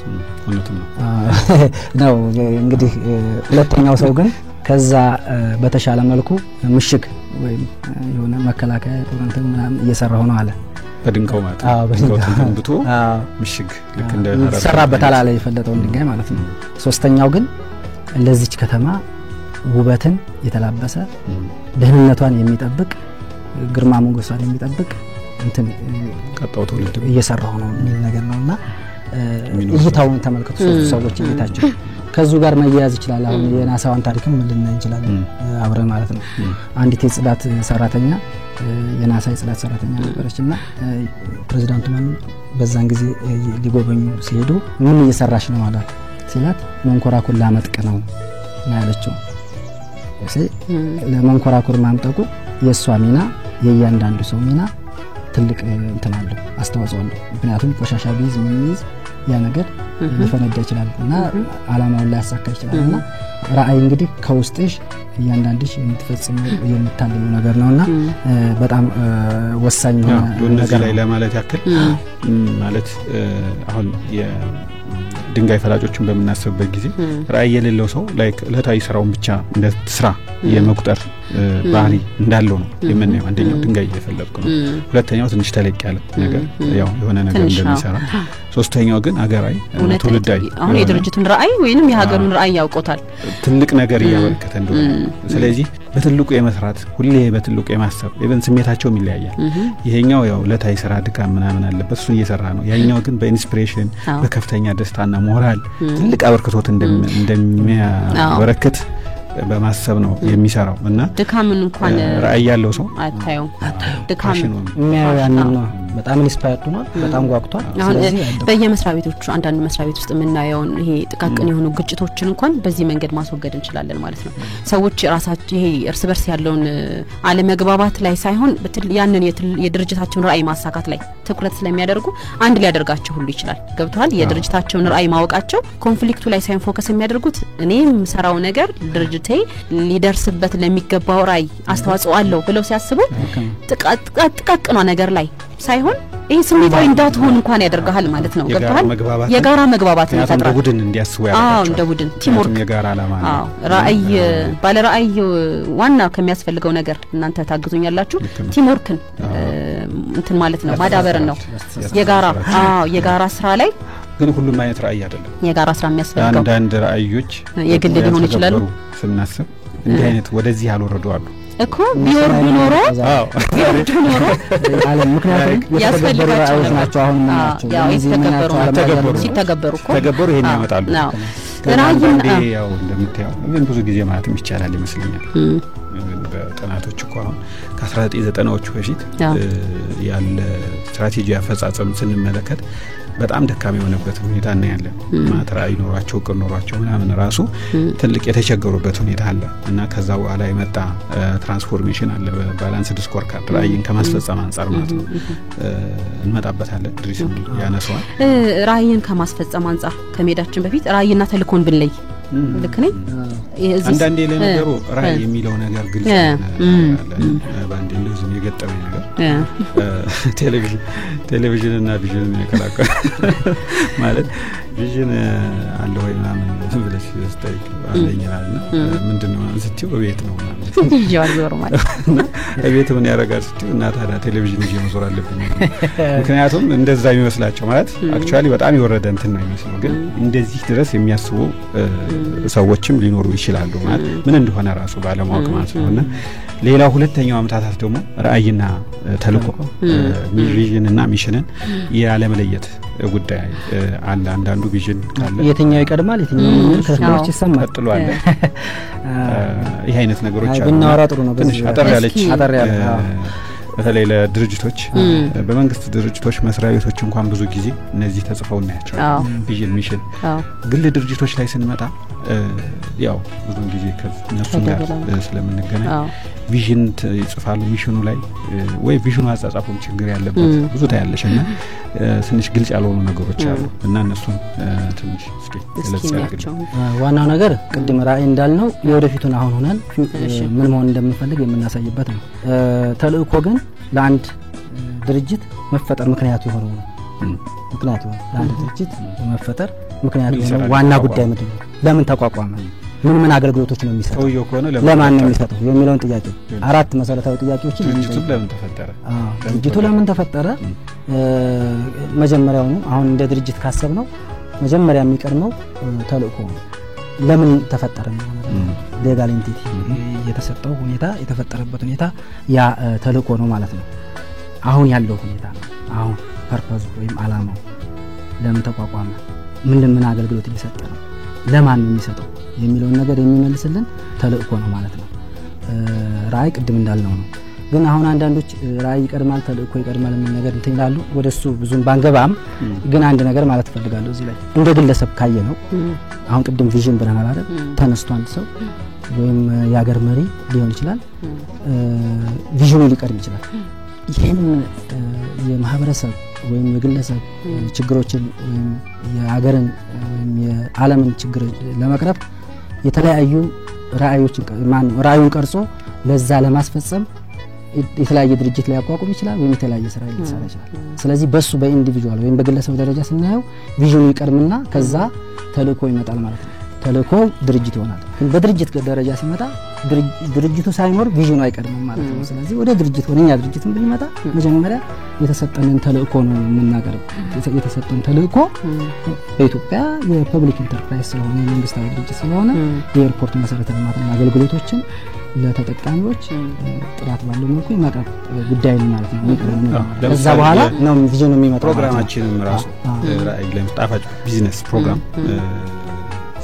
ነው እንግዲህ ሁለተኛው ሰው ግን ከዛ በተሻለ መልኩ ምሽግ ወይም የሆነ መከላከያ ጦርነትን ምናምን እየሰራው ነው አለ በድንጋው ማለት ድንጋው ተንብቶ ምሽግ ልክ እንደ ሰራበታል አለ የፈለጠውን ድንጋይ ማለት ነው ሶስተኛው ግን ለዚች ከተማ ውበትን የተላበሰ ደህንነቷን የሚጠብቅ ግርማ ሞገሷን የሚጠብቅ እንትን ቀጣው ተወልድ እየሰራው ነው የሚል ነገር ነውና እይታውን ተመልከቱ ሰዎች እይታቸው ከዙ ጋር መያያዝ ይችላል አሁን የናሳዋን ታሪክም ልናይ እንችላለን አብረን ማለት ነው አንዲት የጽዳት ሰራተኛ የናሳ የጽዳት ሰራተኛ ነበረችና ፕሬዝዳንቱ ማን በዛን ጊዜ ሊጎበኙ ሲሄዱ ምን እየሰራሽ ነው አላት ሲላት መንኮራኩር ላመጥቅ ነው ያለችው ለመንኮራኩር ማምጠቁ የሷ ሚና የእያንዳንዱ ሰው ሚና ትልቅ እንትን አለው አስተዋጽኦ አለው ምክንያቱም ቆሻሻ ቢዝ ምንይዝ ያ ነገር ሊፈነዳ ይችላል እና አላማውን ላይ ያሳካ ይችላልና ራዕይ እንግዲህ ከውስጥሽ እያንዳንድሽ የምትፈጽመው የምታልዩ ነገር ነውና በጣም ወሳኝ ነገር ላይ ለማለት ያክል ማለት አሁን የድንጋይ ፈላጮችን በመናሰብበት ጊዜ ራዕይ የሌለው ሰው ላይክ ለታይ ስራውን ብቻ እንደ ስራ የመቁጠር ባህሪ እንዳለው ነው የምናየው አንደኛው ድንጋይ እየፈለጥኩ ነው ሁለተኛው ትንሽ ተለቅ ያለ ነገር ያው የሆነ ነገር እንደሚሰራ ሶስተኛው ግን አገራይ ትውልዳይ አሁን የድርጅቱን ራዕይ ወይንም የሀገሩን ራዕይ ያውቆታል ትልቅ ነገር ያበረከተ እንደሆነ ስለዚህ በትልቁ የመስራት ሁሌ በትልቁ የማሰብ ኢቨን ስሜታቸው ይለያያል ይሄኛው ያው ለታይ ስራ ድካም ምናምን አለበት እሱን እየሰራ ነው ያኛው ግን በኢንስፒሬሽን በከፍተኛ ደስታና ሞራል ትልቅ አበርክቶት እንደሚያበረክት በማሰብ ነው የሚሰራው እና ድካምን እንኳን ራዕይ ያለው ሰው አታየው ድካም የሚያያንን ነው በጣም ኢንስፓየርድ ሆኗል በጣም ጓጉቷል ስለዚህ በየመስሪያ ቤቶቹ አንዳንድ መስሪያ ቤት ውስጥ የምናየውን ይሄ ጥቃቅን የሆኑ ግጭቶችን እንኳን በዚህ መንገድ ማስወገድ እንችላለን ማለት ነው ሰዎች ራሳቸው ይሄ እርስ በርስ ያለውን አለመግባባት ላይ ሳይሆን ያንን የድርጅታቸውን ራዕይ ማሳካት ላይ ትኩረት ስለሚያደርጉ አንድ ሊያደርጋቸው ሁሉ ይችላል ገብቷል የድርጅታቸውን ራዕይ ማወቃቸው ኮንፍሊክቱ ላይ ሳይሆን ፎከስ የሚያደርጉት እኔም ሰራው ነገር ድርጅቴ ሊደርስበት ለሚገባው ራዕይ አስተዋጽኦ አለው ብለው ሲያስቡ ጥቃቅኗ ነገር ላይ ሳይሆን ይሄ ስሜታዊ እንዳትሆን እንኳን ያደርጋል ማለት ነው ገብቷል የጋራ መግባባት ነው እንደ ቡድን እንዲያስቡ ያደርጋል እንደ ቡድን ቲምወርክ የጋራ ዓላማ ነው ራዕይ ባለ ራዕይ ዋና ከሚያስፈልገው ነገር እናንተ ታግዙኛላችሁ ቲምወርክን እንትን ማለት ነው ማዳበር ነው የጋራ ስራ ላይ ግን ሁሉም አይነት ራዕይ አይደለም የጋራ ስራ የሚያስፈልገው አንዳንድ ራዕዮች የግል ሊሆን ይችላል ስናስብ እንዲህ አይነት ወደዚህ ያልወረዱ አሉ እኮ ቢወርዱ ኖሮ ምክንያቱም የተገበሩ ራዕዮች ናቸው አሁን ናቸው ሲተገበሩ እኮ ተገበሩ ይሄን ያመጣሉ ራዕይን ያው እንደምታየው ግን ብዙ ጊዜ ማለትም ይቻላል ይመስለኛል በጥናቶች እኮ አሁን ከ1990ዎቹ በፊት ያለ ስትራቴጂ አፈጻጸም ስንመለከት በጣም ደካማ የሆነበት ሁኔታ ነው ያለው ማለት ራዕይ ኖሯቸው ቅር ኖሯቸው ምናምን ራሱ ትልቅ የተቸገሩበት ሁኔታ አለ እና ከዛ በኋላ የመጣ ትራንስፎርሜሽን አለ በባላንስ ዲስኮር ካርድ ራዕይን ከማስፈጸም አንፃር ማለት ነው እንመጣበታለን ድሪስ ያነሳዋል ራዕይን ከማስፈጸም አንፃር ከመሄዳችን በፊት ራዕይና ተልእኮን ብንለይ ልክ ነኝ አንዳንዴ ለነገሩ ራዕይ የሚለው ነገር ግልጽ ባንዴ እንደዚህ የገጠመኝ ነገር ቴሌቪዥን እና ቪዥን የከላከለ ማለት ቪዥን አለ ወይ ምናምን ብለሽ ስጠይቅ አለኛልና ምንድነው ስትዩ በቤት ነው ማለት ይያዞር ማለት በቤት ምን ያረጋል ስትዩ እና ታዲያ ቴሌቪዥን ይዤ መዞር አለብኝ ምክንያቱም እንደዛ የሚመስላቸው ማለት አክቹአሊ በጣም የወረደ እንትን ነው የሚመስለው ግን እንደዚህ ድረስ የሚያስቡ ሰዎችም ሊኖሩ ይችላሉ ማለት ምን እንደሆነ ራሱ ባለማወቅ ማለት ነውና ሌላው ሁለተኛው አመታታት ደግሞ ራዕይና ተልእኮ ቪዥንና ሚሽንን ያለመለየት ጉዳይ አለ አንዳንዱ ቪዥን ካለ የትኛው ይቀድማል የትኛው ከስራዎች ይሰማል ቀጥሎ አለ ይሄ አይነት ነገሮች አሉ ብናወራ ጥሩ ነው ትንሽ አጠር ያለ በተለይ ለድርጅቶች በመንግስት ድርጅቶች መስሪያ ቤቶች እንኳን ብዙ ጊዜ እነዚህ ተጽፈው እናያቸዋለን ቪዥን ሚሽን ግል ድርጅቶች ላይ ስንመጣ ያው ብዙ ጊዜ ከነሱ ጋር ስለምንገናኝ ቪዥን ይጽፋሉ ሚሽኑ ላይ ወይ ቪዥኑ አጻጻፉም ችግር ያለበት ብዙ ታያለሽና ትንሽ ግልጽ ያልሆኑ ነገሮች አሉ እና እነሱን ትንሽ እስኪ ለጸልግልኝ ዋናው ነገር ቅድም ራዕይ እንዳልነው የወደፊቱን አሁን ሆነን ምን መሆን እንደምንፈልግ የምናሳይበት ነው ተልእኮ ግን ለአንድ ድርጅት መፈጠር ምክንያቱ የሆነው ነው ምክንያቱ ለአንድ ድርጅት መፈጠር ምክንያቱ የሆነው ዋና ጉዳይ ምንድነው ለምን ተቋቋመ ምን አገልግሎቶች ነው የሚሰጠው ለማን ነው የሚሰጠው የሚለውን ጥያቄ አራት መሰረታዊ ጥያቄዎችን ድርጅቱ ለምን ተፈጠረ መጀመሪያው ነው አሁን እንደ ድርጅት ካሰብነው መጀመሪያ የሚቀርመው ተልእኮ ለምን ተፈጠረ ነው ሌጋል ኤንቲቲ የተሰጠው ሁኔታ የተፈጠረበት ሁኔታ ያ ተልእኮ ነው ማለት ነው አሁን ያለው ሁኔታ አሁን ፐርፐዝ ወይም አላማው ለምን ተቋቋመ ምን አገልግሎት እየሰጠ ነው ለማን ነው የሚሰጠው የሚለውን ነገር የሚመልስልን ተልእኮ ነው ማለት ነው ራዕይ ቅድም እንዳልነው ነው ግን አሁን አንዳንዶች ራዕይ ይቀድማል ተልእኮ ይቀድማል ምን ነገር እንትን ይላሉ ወደሱ ብዙም ባንገባም ግን አንድ ነገር ማለት ፈልጋለሁ እዚህ ላይ እንደ ግለሰብ ካየ ነው አሁን ቅድም ቪዥን ብለናል አይደል ተነስቶ አንድ ሰው ወይም የሀገር መሪ ሊሆን ይችላል ቪዥኑ ሊቀድም ይችላል ይሄን የማህበረሰብ ወይም የግለሰብ ችግሮችን ወይም የሀገርን ወይም የዓለምን ችግር ለመቅረፍ የተለያዩ ራዕዩን ቀርጾ ለዛ ለማስፈጸም የተለያየ ድርጅት ላይ ያቋቁም ይችላል ወይም የተለያየ ስራ ሊሰራ ይችላል ስለዚህ በሱ በኢንዲቪጁዋል ወይም በግለሰብ ደረጃ ስናየው ቪዥኑ ይቀርምና ከዛ ተልእኮ ይመጣል ማለት ነው ተልእኮ ድርጅት ይሆናል ግን በድርጅት ደረጃ ሲመጣ ድርጅቱ ሳይኖር ቪዥኑ አይቀርምም ማለት ነው ስለዚህ ወደ ድርጅት ወደኛ ድርጅትም ቢመጣ መጀመሪያ የተሰጠንን ተልእኮ ነው የምናቀርብ የተሰጠን ተልእኮ በኢትዮጵያ የፐብሊክ ኢንተርፕራይዝ ስለሆነ የመንግስታዊ ድርጅት ስለሆነ የኤርፖርት መሰረተ ልማትና አገልግሎቶች ለተጠቃሚዎች ጥራት ባለው መልኩ የማቅረብ ጉዳይ ነው ማለት ነው ከዛ በኋላ ነው ቪዥኑ የሚመጣው ፕሮግራማችንም ራሱ ራዕይ ለምጣፋጭ ቢዝነስ ፕሮግራም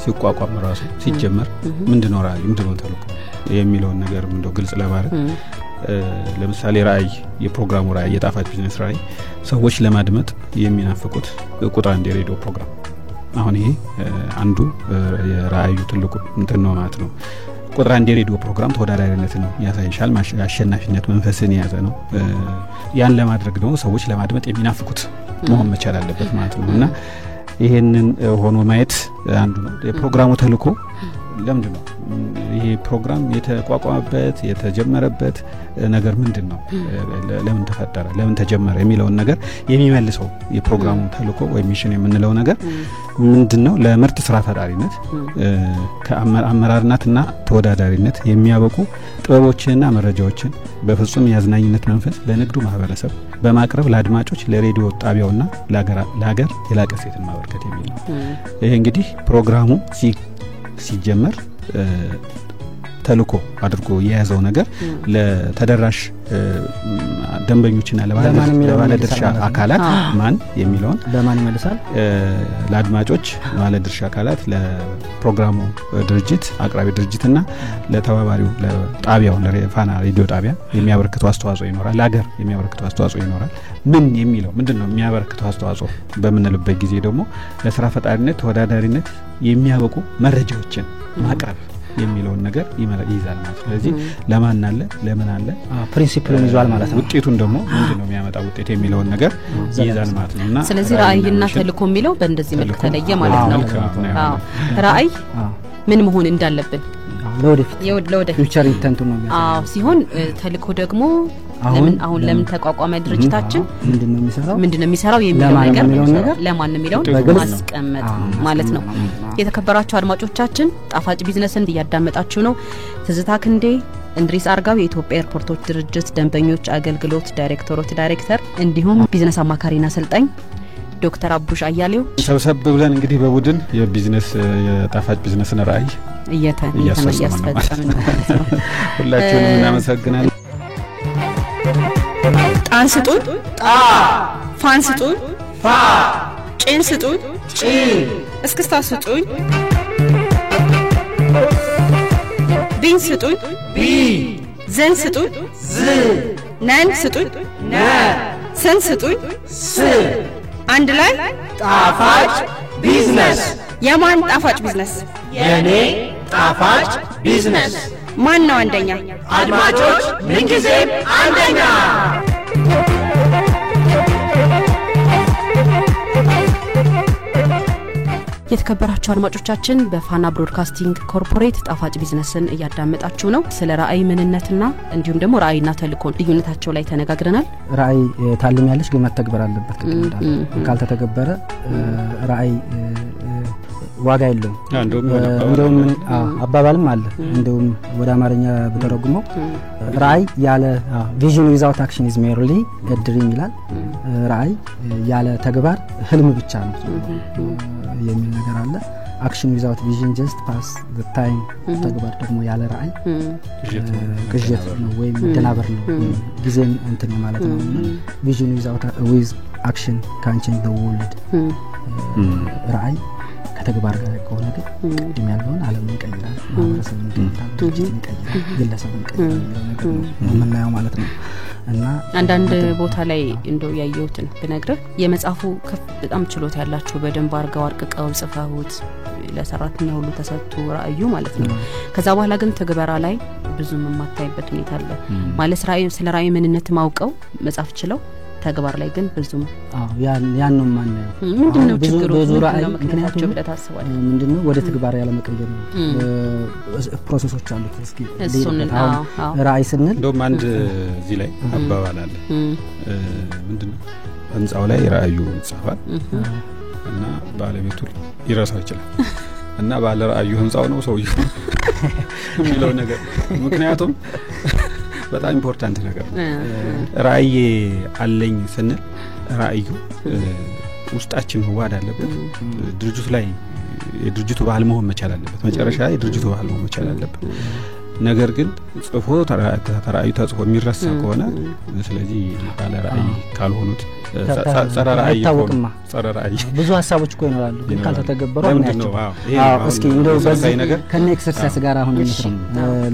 ሲቋቋም ራሱ ሲጀመር ምንድነው ራዕይ ምንድነው ተልእኮ የሚለውን ነገር እንደው ግልጽ ለማድረግ ለምሳሌ ራዕይ የፕሮግራሙ ራዕይ የጣፋጭ ቢዝነስ ራዕይ ሰዎች ለማድመጥ የሚናፍቁት ቁጥር 1 የሬዲዮ ፕሮግራም አሁን ይሄ አንዱ የራዕዩ ትልቁ እንትን ነው ማለት ነው። ቁጥር 1 የሬዲዮ ፕሮግራም ተወዳዳሪነትን ያሳይሻል፣ አሸናፊነት መንፈስን የያዘ ነው። ያን ለማድረግ ደግሞ ሰዎች ለማድመጥ የሚናፍቁት መሆን መቻል አለበት ማለት ነው እና ይሄንን ሆኖ ማየት አንዱ ነው። የፕሮግራሙ ተልእኮ ለምንድነው ይሄ ፕሮግራም የተቋቋመበት የተጀመረበት ነገር ምንድነው? ለምን ተፈጠረ? ለምን ተጀመረ? የሚለው ነገር የሚመልሰው የፕሮግራሙ ተልእኮ ወይ ሚሽን የምንለው ነገር ምንድነው? ለምርት ስራ ፈጣሪነት ከአመራርነትና ተወዳዳሪነት የሚያበቁ ጥበቦችንና መረጃዎችን በፍጹም ያዝናኝነት መንፈስ ለንግዱ ማህበረሰብ በማቅረብ ለአድማጮች ለሬዲዮ ጣቢያውና ለሀገር የላቀ ሴትን ማበርከት የሚል ነው። ይሄ እንግዲህ ፕሮግራሙ ሲጀመር ተልእኮ አድርጎ የያዘው ነገር ለተደራሽ ደንበኞችና ለባለድርሻ አካላት ማን የሚለውን በማን ይመልሳል? ለአድማጮች ባለድርሻ አካላት ለፕሮግራሙ ድርጅት አቅራቢ ድርጅትና ለተባባሪው ለጣቢያው ለፋና ሬዲዮ ጣቢያ የሚያበረክተው አስተዋጽኦ ይኖራል። ለሀገር የሚያበረክተው አስተዋጽኦ ይኖራል። ምን የሚለው ምንድነው የሚያበረክተው አስተዋጽኦ በመነለበት ጊዜ ደግሞ ለስራ ፈጣሪነት ተወዳዳሪነት የሚያበቁ መረጃዎችን ማቅረብ የሚለውን ነገር ይይዛል ማለት። ስለዚህ ለማን አለ ለምን አለ ፕሪንሲፕሉን ይዟል ማለት ነው። ውጤቱን ደግሞ ምንድነው የሚያመጣው ውጤት የሚለውን ነገር ይይዛል ማለት ነውና ስለዚህ ራዕይና ተልእኮ የሚለው በእንደዚህ መልኩ ተለየ ማለት ነው። ራዕይ ምን መሆን እንዳለብን ለወደፊት ፊውቸር ኢንተንቱ ነው ሲሆን ተልእኮ ደግሞ ለምን ተቋቋመ ድርጅታችን ምንድነው የሚሰራው የሚለው ነገር ለማን የሚለው ማስቀመጥ ማለት ነው። የተከበራችሁ አድማጮቻችን ጣፋጭ ቢዝነስን እያዳመጣችሁ ነው። ትዝታ ክንዴ፣ እንድሪስ አርጋው የኢትዮጵያ ኤርፖርቶች ድርጅት ደንበኞች አገልግሎት ዳይሬክተር እንዲሁም ቢዝነስ አማካሪና አሰልጣኝ ዶክተር አቡሽ አያሌው ሰብሰብ ብለን እንግዲህ በቡድን የቢዝነስ የጣፋጭ ቢዝነስን ራዕይ እያስፈጸምን ነው። ሁላችሁንም እናመሰግናለን። ጣን ስጡን ፋን ስጡን ጭን ስጡን እስክስታ ስጡን ቢን ስጡን ዘን ስጡን ነን ስጡን ሰን ስጡን አንድ ላይ ጣፋጭ ቢዝነስ። የማን ጣፋጭ ቢዝነስ? የኔ ጣፋጭ ቢዝነስ። ማን ነው አንደኛ? አድማጮች ምንጊዜም አንደኛ። የተከበራችሁ አድማጮቻችን በፋና ብሮድካስቲንግ ኮርፖሬት ጣፋጭ ቢዝነስን እያዳመጣችሁ ነው። ስለ ራዕይ ምንነትና እንዲሁም ደግሞ ራዕይና ተልእኮ ልዩነታቸው ላይ ተነጋግረናል። ራዕይ ታልም ያለሽ ግን መተግበር አለበት። ካልተተገበረ ራዕይ ዋጋ የለውም። እንደውም አባባልም አለ። እንደውም ወደ አማርኛ በተረጉመው ራዕይ ያለ ቪዥን ዊዛውት አክሽን ኢዝ ሜርሊ ኤ ድሪም ይላል። ራዕይ ያለ ተግባር ህልም ብቻ ነው የሚል ነገር አለ። አክሽን ዊዛውት ቪዥን ጀስት ፓስ ዘ ታይም። ተግባር ደግሞ ያለ ራዕይ ቅዠት ነው ወይም ደናበር ነው፣ ጊዜን እንትን ማለት ነው። ቪዥን ዊዝ አክሽን ካን ቼንጅ ዘ ወርልድ። ራዕይ ከተግባር ጋር ከሆነ ግን ቅድም ያለውን ዓለምን ይቀይራል፣ ማህበረሰብን ይቀይራል፣ ድርጅትን ይቀይራል፣ ግለሰብን ይቀይራል ነገር ነው የምናየው ማለት ነው። እና አንዳንድ ቦታ ላይ እንደው ያየሁትን ብነግርህ የመጻፉ በጣም ችሎታ ያላችሁ በደንብ አርጋው አርቀቀው ጽፈውት ለሰራተኛ ሁሉ ተሰጥቶ ራዕዩ ማለት ነው። ከዛ በኋላ ግን ተግባራ ላይ ብዙም የማታይበት ሁኔታ አለ ማለት ስለ ራዕዩ ምንነት ማውቀው መጻፍ ችለው ተግባር ላይ ግን ብዙም ያን ነው ማንነው ምንድነው ችግሩ? ብዙ ራዕይ ምክንያቱም ምንድነው ወደ ተግባር ያለ መቀየር ነው። ፕሮሰሶች አሉት። እስኪ ራዕይ ስንል እንደውም አንድ እዚህ ላይ አባባል አለ። ምንድነው ህንጻው ላይ ራዕዩ ይጻፋል እና ባለቤቱ ይረሳው ይችላል እና ባለ ራዕዩ ህንጻው ነው ሰውየው የሚለው ነገር ምክንያቱም በጣም ኢምፖርታንት ነገር ነው። ራዕይ አለኝ ስንል ራዕዩ ውስጣችን መዋድ አለበት። ድርጅቱ ላይ የድርጅቱ ባህል መሆን መቻል አለበት። መጨረሻ የድርጅቱ ባህል መሆን መቻል አለበት። ነገር ግን ጽፎ ተራዕዩ ተጽፎ የሚረሳ ከሆነ ስለዚህ ባለ ራዕይ ካልሆኑት ጸረ ራዕይ ብዙ ሀሳቦች እኮ ይኖራሉ ግን ካልተተገበሩ አናያቸው። እስኪ እንደው በዚህ ነገር ከኔ ኤክሰርሳይዝ ጋር አሁን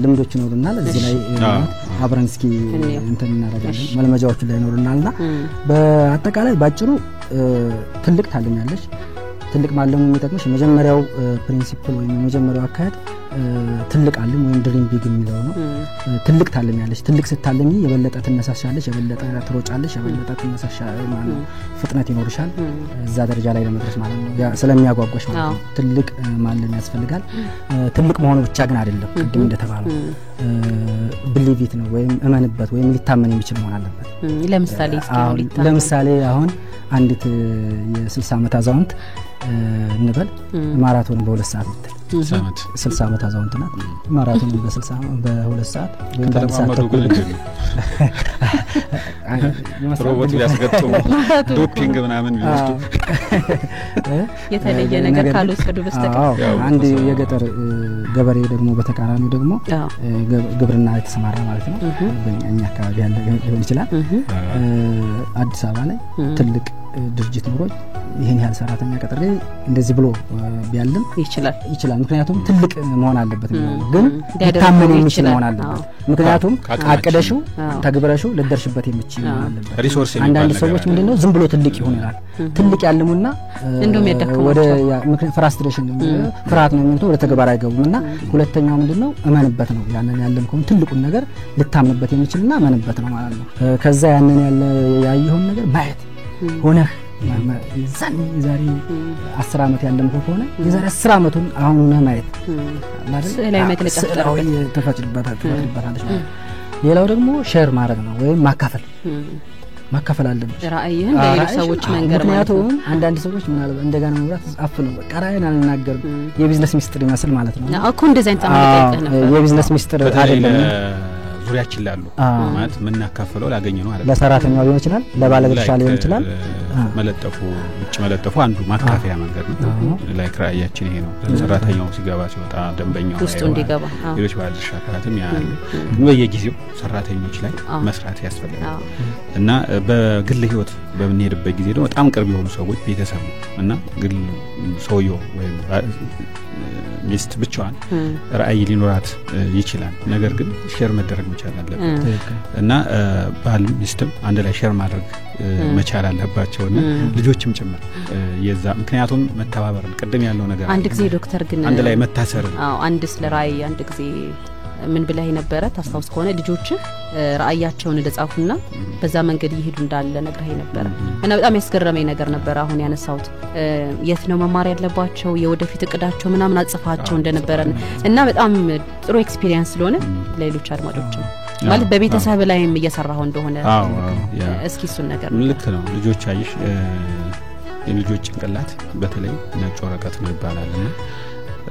ልምዶች ይኖሩናል እዚህ ላይ አብረን እስኪ እንትን እናደርጋለን መልመጃዎቹ ላይ ኖርናልና በአጠቃላይ ባጭሩ ትልቅ ታለኛለሽ ትልቅ ማለሙ የሚጠቅምሽ የመጀመሪያው ፕሪንሲፕል ወይም የመጀመሪያው አካሄድ ትልቅ አለም ወይም ድሪም ቢግ የሚለው ነው ትልቅ ታለኛለሽ ትልቅ ስታለሚ የበለጠ ትነሳሻለሽ የበለጠ ትሮጫለሽ የበለጠ ትነሳሻለሽ ማለት ፍጥነት ይኖርሻል እዛ ደረጃ ላይ ለመድረስ ማለት ነው ስለሚያጓጓሽ ማለት ነው ትልቅ ማለም ያስፈልጋል ትልቅ መሆኑ ብቻ ግን አይደለም ቅድም እንደተባለው ብሊቪት ነው ወይም እመንበት ወይም ሊታመን የሚችል መሆን አለበት ለምሳሌ አሁን አንዲት የ60 ዓመት አዛውንት እንበል ማራቶን በ2 ሰዓት ብትል 60 ዓመት አዛውንት ናት ማራቶን በ2 ሰዓት ወይም በ1 ሰዓት ተኩል ሮቦት ሊያስገጥሙ ዶፒንግ ምናምን ቢወስዱ የተለየ ነገር ካልወሰዱ በስተቀር አንድ የገጠር ገበሬ ደግሞ በተቃራኒው ደግሞ ግብርና የተሰማራ ማለት ነው በእኛ አካባቢ ያለ ሊሆን ይችላል አዲስ አበባ ላይ ትልቅ ድርጅት ኖሮ ይሄን ያህል ሰራተኛ ቀጥሬ እንደዚህ ብሎ ቢያልም ይችላል ምክንያቱም ትልቅ መሆን አለበት ግን ሊታመን የሚችል መሆን አለበት ምክንያቱም አቀደሽው ተግብረሽው ለደርሽበት የሚችል መሆን አለበት ሪሶርስ አንዳንድ ሰዎች ምንድነው ዝም ብሎ ትልቅ ይሆናል ትልቅ ያልሙና እንደውም ያደከማቸው ወደ ፍራስትሬሽን ፍርሃት ነው የሚሉት ወደ ተግባር አይገቡምና ሁለተኛው ምንድነው እመንበት ነው ያንን ያለምኩም ትልቁን ነገር ልታምንበት የሚችልና እመንበት ነው ማለት ነው ከዛ ያንን ያየውን ነገር ማየት ሆነ ዛሬ 10 አመት ያለምኩ ሆነ የዛሬ 10 አመቱን አሁን ማየት ማለት ላይ መግለጫ ተፈጥሮበታለች ሌላው ደግሞ ሼር ማድረግ ነው ወይም ማካፈል አለብሽ ራእይህን ለሌሎች ሰዎች መንገር ማለት ነው ምክንያቱም አንዳንድ ሰዎች ምናልባት እንደገና መብራት አፍነው በቃ ራእይን አልናገርም የቢዝነስ ሚስጥር ይመስል ማለት ነው እኮ እንደዛ እንጣመጠይቀህ ነበር የቢዝነስ ሚስጥር አይደለም ዙሪያችን ላሉ ማለት ምናካፈለው ላገኘ ነው አይደል ለሰራተኛው ሊሆን ይችላል ለባለድርሻ ሊሆን ይችላል መለጠፉ አንዱ ማካፈያ መንገድ ነው ላይክ ራእያችን ይሄ ነው ሰራተኛው ሲገባ ሲወጣ ደንበኛው ውስጡ እንዲገባ ሌሎች ባለድርሻ አካላትም ያሉ ግን በየጊዜው ሰራተኞች ላይ መስራት ያስፈልጋል እና በግል ህይወት በምንሄድበት ጊዜ ደግሞ በጣም ቅርብ የሆኑ ሰዎች ቤተሰብ እና ግል ሰውየው ወይም ሚስት ብቻዋን ራእይ ሊኖራት ይችላል ነገር ግን ሼር መደረግ መቻል አለበት እና ባል ሚስትም አንድ ላይ ሼር ማድረግ መቻል አለባቸውና ልጆችም ጭምር የዛ ምክንያቱም መተባበርን ቅድም ያለው ነገር አንድ ጊዜ ዶክተር ግን አንድ ላይ መታሰር አንድ ስለ ራእይ አንድ ጊዜ ምን ብለህ ነበር ታስታውስ ከሆነ ልጆች ራእያቸውን እንደጻፉና በዛ መንገድ ይሄዱ እንዳለ ነግረህ ነበር እና በጣም ያስገረመኝ ነገር ነበር አሁን ያነሳውት የት ነው መማር ያለባቸው የወደፊት እቅዳቸው ምናምን አጽፋቸው እንደነበረ እና በጣም ጥሩ ኤክስፒሪየንስ ስለሆነ ለሌሎች አድማጮች ማለት በቤተሰብ ላይም እየሰራው እንደሆነ እስኪ እሱን ነገር ልክ ነው ልጆች አይሽ የልጆች ጭንቅላት በተለይ ነጭ ወረቀት ነው ይባላልና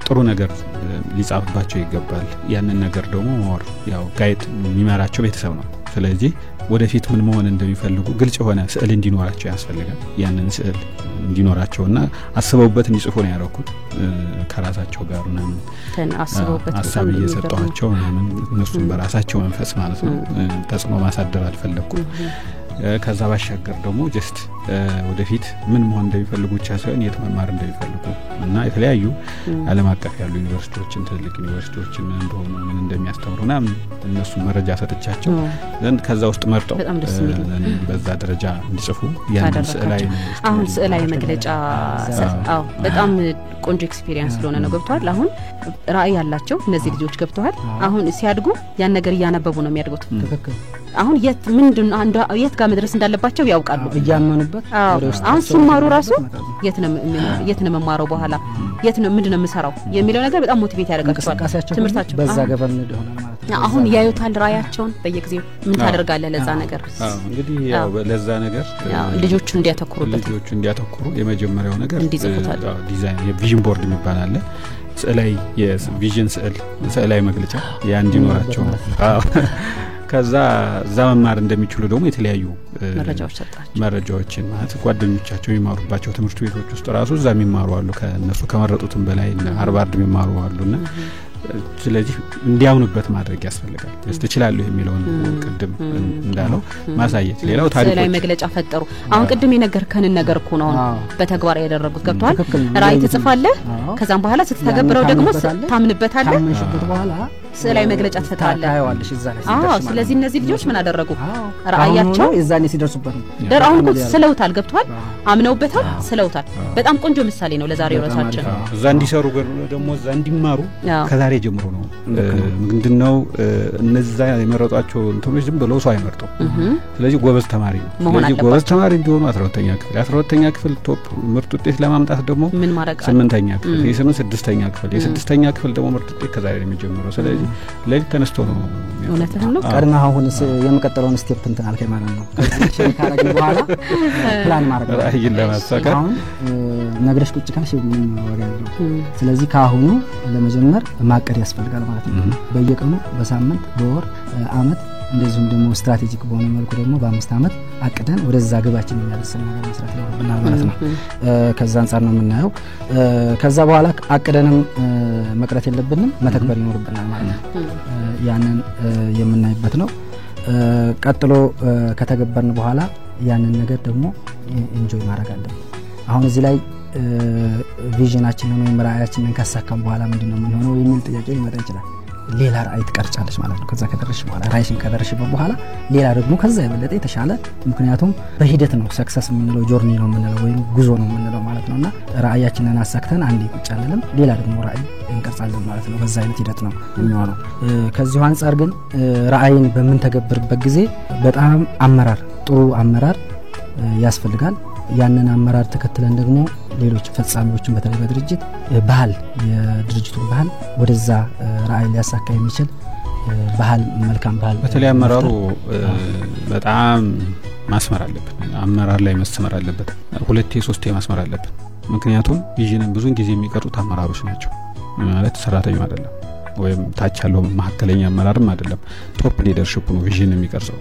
ጥሩ ነገር ሊጻፍባቸው ይገባል ያንን ነገር ደግሞ ሞር ያው ጋይድ የሚመራቸው ቤተሰብ ነው ስለዚህ ወደፊት ምን መሆን እንደሚፈልጉ ግልጽ የሆነ ስዕል እንዲኖራቸው ያስፈልጋል ያንን ስዕል እንዲኖራቸውና አስበውበት እንዲጽፉ ነው ያረኩት ከራሳቸው ጋር ነው አስበውበት አሳብ እየሰጧቸው እነሱም በራሳቸው መንፈስ ማለት ነው ተጽዕኖ ማሳደር አልፈለኩም ከዛ ባሻገር ደግሞ ጀስት ወደፊት ምን መሆን እንደሚፈልጉ ብቻ ሳይሆን የት መማር እንደሚፈልጉ እና የተለያዩ ዓለም አቀፍ ያሉ ዩኒቨርሲቲዎችን ትልልቅ ዩኒቨርሲቲዎችን ምን እንደሆኑ ምን እንደሚያስተምሩና እነሱ መረጃ ሰጥቻቸው ዘንድ ከዛ ውስጥ መርጠው በዛ ደረጃ እንዲጽፉ ያንን ስዕላዊ አሁን ስዕላዊ መግለጫ በጣም ቆንጆ ኤክስፒሪየንስ ስለሆነ ነው ገብቷል አሁን ራእይ ያላቸው እነዚህ ልጆች ገብተዋል አሁን ሲያድጉ ያን ነገር ያነበቡ ነው የሚያድጉት ትክክል አሁን የት ጋር መድረስ እንዳለባቸው ያውቃሉ እያመኑበት አሁን ሲማሩ ራሱ የት ነው መማረው በኋላ የት ነው ምንድነው የምሰራው የሚለው ነገር በጣም ሞቲቬት ያደርጋቸዋል ትምህርታቸው በዛ ገቨርን እንደሆነ ማለት ነው አሁን ያዩታል ራያቸውን በየጊዜው ምን ታደርጋለህ ለዛ ነገር እንግዲህ ያው ለዛ ነገር ልጆቹ እንዲያተኩሩ የመጀመሪያው ነገር እንዲጽፉታል ዲዛይን የቪዥን ቦርድ የሚባል ስዕላዊ የቪዥን ስዕላዊ መግለጫ ያ እንዲኖራቸው ከዛ መማር እንደሚችሉ ደግሞ የተለያዩ መረጃዎችን ማለት ጓደኞቻቸው የሚማሩባቸው ትምህርት ቤቶች ውስጥ ራሱ እዛ የሚማሩ አሉ ከነሱ ከመረጡትም በላይ ሃርቫርድ የሚማሩ አሉና ስለዚህ እንዲያውኑበት ማድረግ ያስፈልጋል እስትችላለሁ የሚለውን ቅድም እንዳለው ማሳየት ሌላው ታሪክ ላይ መግለጫ ፈጠሩ አሁን ቅድም የነገርከን ነገር እኮ ነው በተግባር ያደረጉት ገብቷል ራእይ ትጽፋለህ ከዛም በኋላ ስትተገብረው ደግሞ ታምንበታለህ ታምንሽበት በኋላ ስዕላዊ መግለጫ ተፈታለ ታያዋለሽ እዛ ላይ ሲደርስ ስለዚህ እነዚህ ልጆች ምን አደረጉ ራአያቸው እዛኔ ሲደርሱበት ነው አሁን እኮ ስለውታል ገብቷል አምነውበታል ስለውታል በጣም ቆንጆ ምሳሌ ነው ለዛሬው ራሳችን እዛ እንዲሰሩ ደግሞ እዛ እንዲማሩ ከዛሬ ጀምሮ ነው ምንድነው እነዛ የመረጧቸው እንትኖች ዝም ብለው ሰው አይመርጡ ስለዚህ ጎበዝ ተማሪ ነው ስለዚህ ጎበዝ ተማሪ እንዲሆኑ 12ኛ ክፍል ቶፕ ምርጥ ውጤት ለማምጣት ደግሞ ምን ማድረግ 8ኛ ክፍል የስምንት 6ኛ ክፍል የ6ኛ ክፍል ደግሞ ምርጥ ውጤት ከዛሬ ነው የሚጀምረው ስለዚህ ለዚህ ተነስቶ ነው እውነትህ ነው ቀድማ አሁን የመቀጠለውን ስቴፕ እንትን አልከኝ ማለት ነው ከዚህ ካረግ በኋላ ፕላን ማድረግ ራዕይን ለማሳካት አሁን ነግረሽ ቁጭ ካልሽ ምን ወጋው ስለዚህ ካሁኑ ለመጀመር ማቀድ ያስፈልጋል ማለት ነው በየቀኑ በሳምንት በወር አመት እንደዚሁም ደግሞ ስትራቴጂክ በሆነ መልኩ ደግሞ በ5 አመት አቅደን ወደዛ ግባችን የሚያደርሰን ነገር መስራት ነው ማለት ነው ከዛ አንፃር ነው የምናየው ከዛ በኋላ አቅደንም መቅረት የለብንም መተግበር ይኖርብናል ማለት ነው ያንን የምናይበት ነው ቀጥሎ ከተገበርን በኋላ ያንን ነገር ደግሞ ኢንጆይ ማድረግ አለብን አሁን እዚህ ላይ ቪዥናችንን ወይም ራዕያችንን ካሳካም በኋላ ምንድነው የምንሆነው የሚል ጥያቄ ሊመጣ ይችላል ሌላ ራዕይ ትቀርጫለሽ ማለት ነው ከዛ ከደረሽ በኋላ ራዕይሽን ከደረሽበት በኋላ ሌላ ደግሞ ከዛ የበለጠ የተሻለ ምክንያቱም በሂደት ነው ሰክሰስ የምንለው ጆርኒ ነው የምንለው ወይም ጉዞ ነው የምንለው ማለት ነውና ራዕያችንን አሳክተን አንዴ ቁጭ አንልም ሌላ ደግሞ ራዕይ እንቀርጻለን ማለት ነው በዛ አይነት ሂደት ነው የሚሆነው ከዚህ አንፃር ግን ራዕይን በመንተገብርበት ጊዜ በጣም ጥሩ አመራር ያስፈልጋል ያንን አመራር ተከትለን ደግሞ ሌሎች ፈጻሚዎችን በተለይ በድርጅት ባህል የድርጅቱን ባህል ወደዛ ራዕይ ሊያሳካ የሚችል ባህል መልካም ባህል በተለይ አመራሩ በጣም ማስመር አለበት አመራር ላይ መስመር አለበት ሁለቴ ሶስቴ ማስመር አለበት ምክንያቱም ቪዥንን ብዙን ጊዜ የሚቀርጹት አመራሮች ናቸው ማለት ሰራተኛው አይደለም ወይም ታች ያለው መሐከለኛ አመራርም አይደለም ቶፕ ሊደርሺፕ ነው ቪዥን የሚቀርጸው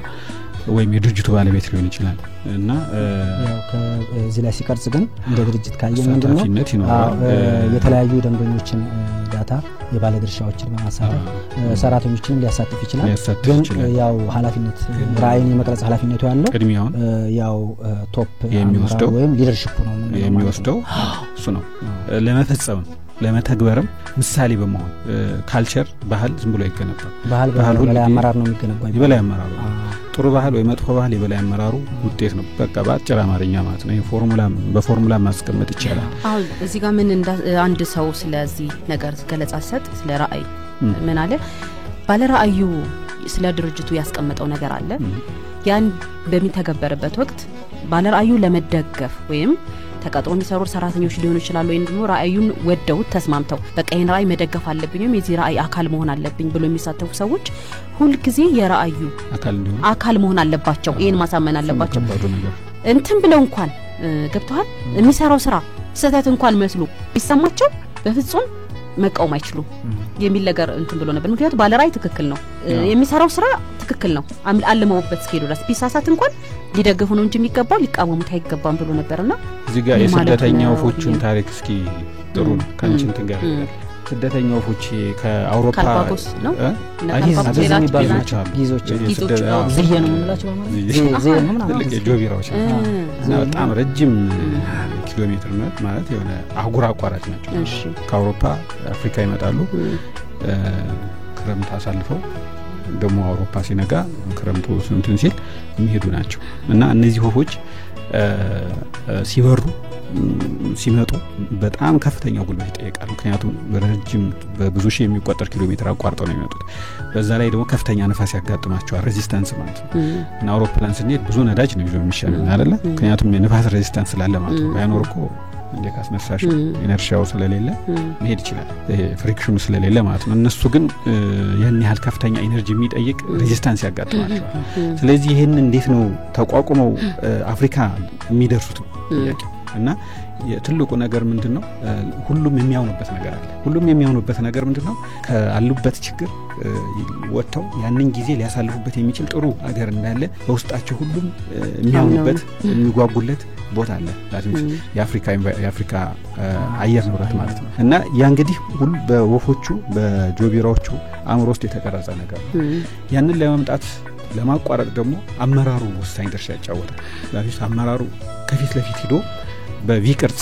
ወይም የድርጅቱ ባለቤት ሊሆን ይችላል እና ያው ከዚህ ላይ ሲቀርጽ ግን እንደ ድርጅት ካየን ምንድነው የተለያዩ ደንበኞችን ዳታ የባለድርሻዎችን በማሳተፍ ሰራተኞችን ሊያሳትፍ ይችላል ግን ያው ኃላፊነት ራዕይን የመቅረጽ ኃላፊነቱ ያለው ቅድሚያውን ያው ቶፕ የሚወስደው ወይም ሊደርሺፕ ነው የሚወስደው እሱ ነው ለመፈጸም ለመተግበርም ምሳሌ በመሆን ካልቸር ባህል ዝም ብሎ ይገነባል ባህል በላይ አመራር ነው የሚገነባው የበላይ አመራሩ ጥሩ ባህል ወይ መጥፎ ባህል የበላይ አመራሩ ውጤት ነው በቃ በአጭር አማርኛ ማለት ነው በፎርሙላ ማስቀመጥ ይቻላል አሁን እዚህ ጋር ምን አንድ ሰው ስለዚህ ነገር ገለጻ ሰጥ ስለ ራዕይ ምን አለ ባለ ራዕዩ ስለ ድርጅቱ ያስቀመጠው ነገር አለ ያን በሚተገበርበት ወቅት ባለ ራዕዩ ለመደገፍ ወይም ተቀጥሮ የሚሰሩ ሰራተኞች ሊሆኑ ይችላሉ ወይም ደግሞ ራዕዩን ወደው ተስማምተው በቃ ይሄን ራዕይ መደገፍ አለብኝ ወይም የዚህ ራዕይ አካል መሆን አለብኝ ብሎ የሚሳተፉ ሰዎች ሁሉ ጊዜ የራዕዩ አካል መሆን አለባቸው ይሄን ማሳመን አለባቸው እንትን ብለው እንኳን ገብቷል የሚሰራው ስራ ስህተት እንኳን መስሉ ቢሰማቸው በፍጹም መቃወም አይችሉም የሚል ነገር እንትን ብሎ ነበር ምክንያቱም ባለ ራዕይ ትክክል ነው የሚሰራው ስራ ትክክል ነው አለመውበት ስኬዱ ድረስ ቢሳሳት እንኳን ሊደግፉ ነው እንጂ የሚገባው ሊቃወሙት አይገባም ብሎ ነበርና እዚህ ጋር የስደተኛው ፎቹን ታሪክ እስኪ ጥሩ ነው ካንቺን ትንገር ስደተኛው ፎች ከአውሮፓ ካልባጎስ ነው አዚዝ የሚባሉ ናቸው ጊዞች ዝየ ነው የምንላቸው ዝየ ነው ምናምን የጆቢራዎች እና በጣም ረጅም ኪሎ ሜትር ማለት የሆነ አህጉር አቋራጭ ናቸው ከአውሮፓ አፍሪካ ይመጣሉ ክረምት አሳልፈው ደግሞ አውሮፓ ሲነጋ ክረምቱ እንትን ሲል የሚሄዱ ናቸው እና እነዚህ ወፎች ሲበሩ ሲመጡ በጣም ከፍተኛ ጉልበት ይጠይቃሉ ምክንያቱም ረጅም በብዙ ሺህ የሚቆጠር ኪሎ ሜትር አቋርጠው ነው የሚመጡት በዛ ላይ ደግሞ ከፍተኛ ነፋስ ያጋጥማቸዋል ሬዚስታንስ ማለት ነው እና አውሮፕላን ስንሄድ ብዙ ነዳጅ ነው ይዞ የሚሻለው አይደለ ምክንያቱም የነፋስ ሬዚስታንስ ስላለ ማለት ነው ባይኖር እኮ እንደካስነሳሽ ኢነርሺያው ስለሌለ መሄድ ይችላል ይሄ ፍሪክሽኑ ስለሌለ ማለት ነው እነሱ ግን ያን ያህል ከፍተኛ ኢነርጂ የሚጠይቅ ሬዚስታንስ ያጋጥማቸዋል ስለዚህ ይሄን እንዴት ነው ተቋቁመው አፍሪካ የሚደርሱት እና የትልቁ ነገር ምንድነው ሁሉም የሚያውኑበት ነገር ምንድነው ከአሉበት ችግር ወጥተው ያንን ጊዜ ሊያሳልፉበት የሚችል ጥሩ ሀገር እንዳለ በውስጣቸው ሁሉም የሚያውኑበት የሚጓጉለት ቦታ አለ የአፍሪካ አየር ንብረት ማለት ነው እና ያ እንግዲህ ሁሉ በወፎቹ በጆቢራዎቹ አእምሮ ውስጥ የተቀረጸ ነገር ያንን ለማምጣት ለማቋረጥ ደግሞ አመራሩ ወሳኝ ድርሻ ያጫወታል አመራሩ ከፊት ለፊት ሄዶ በቪ ቅርጽ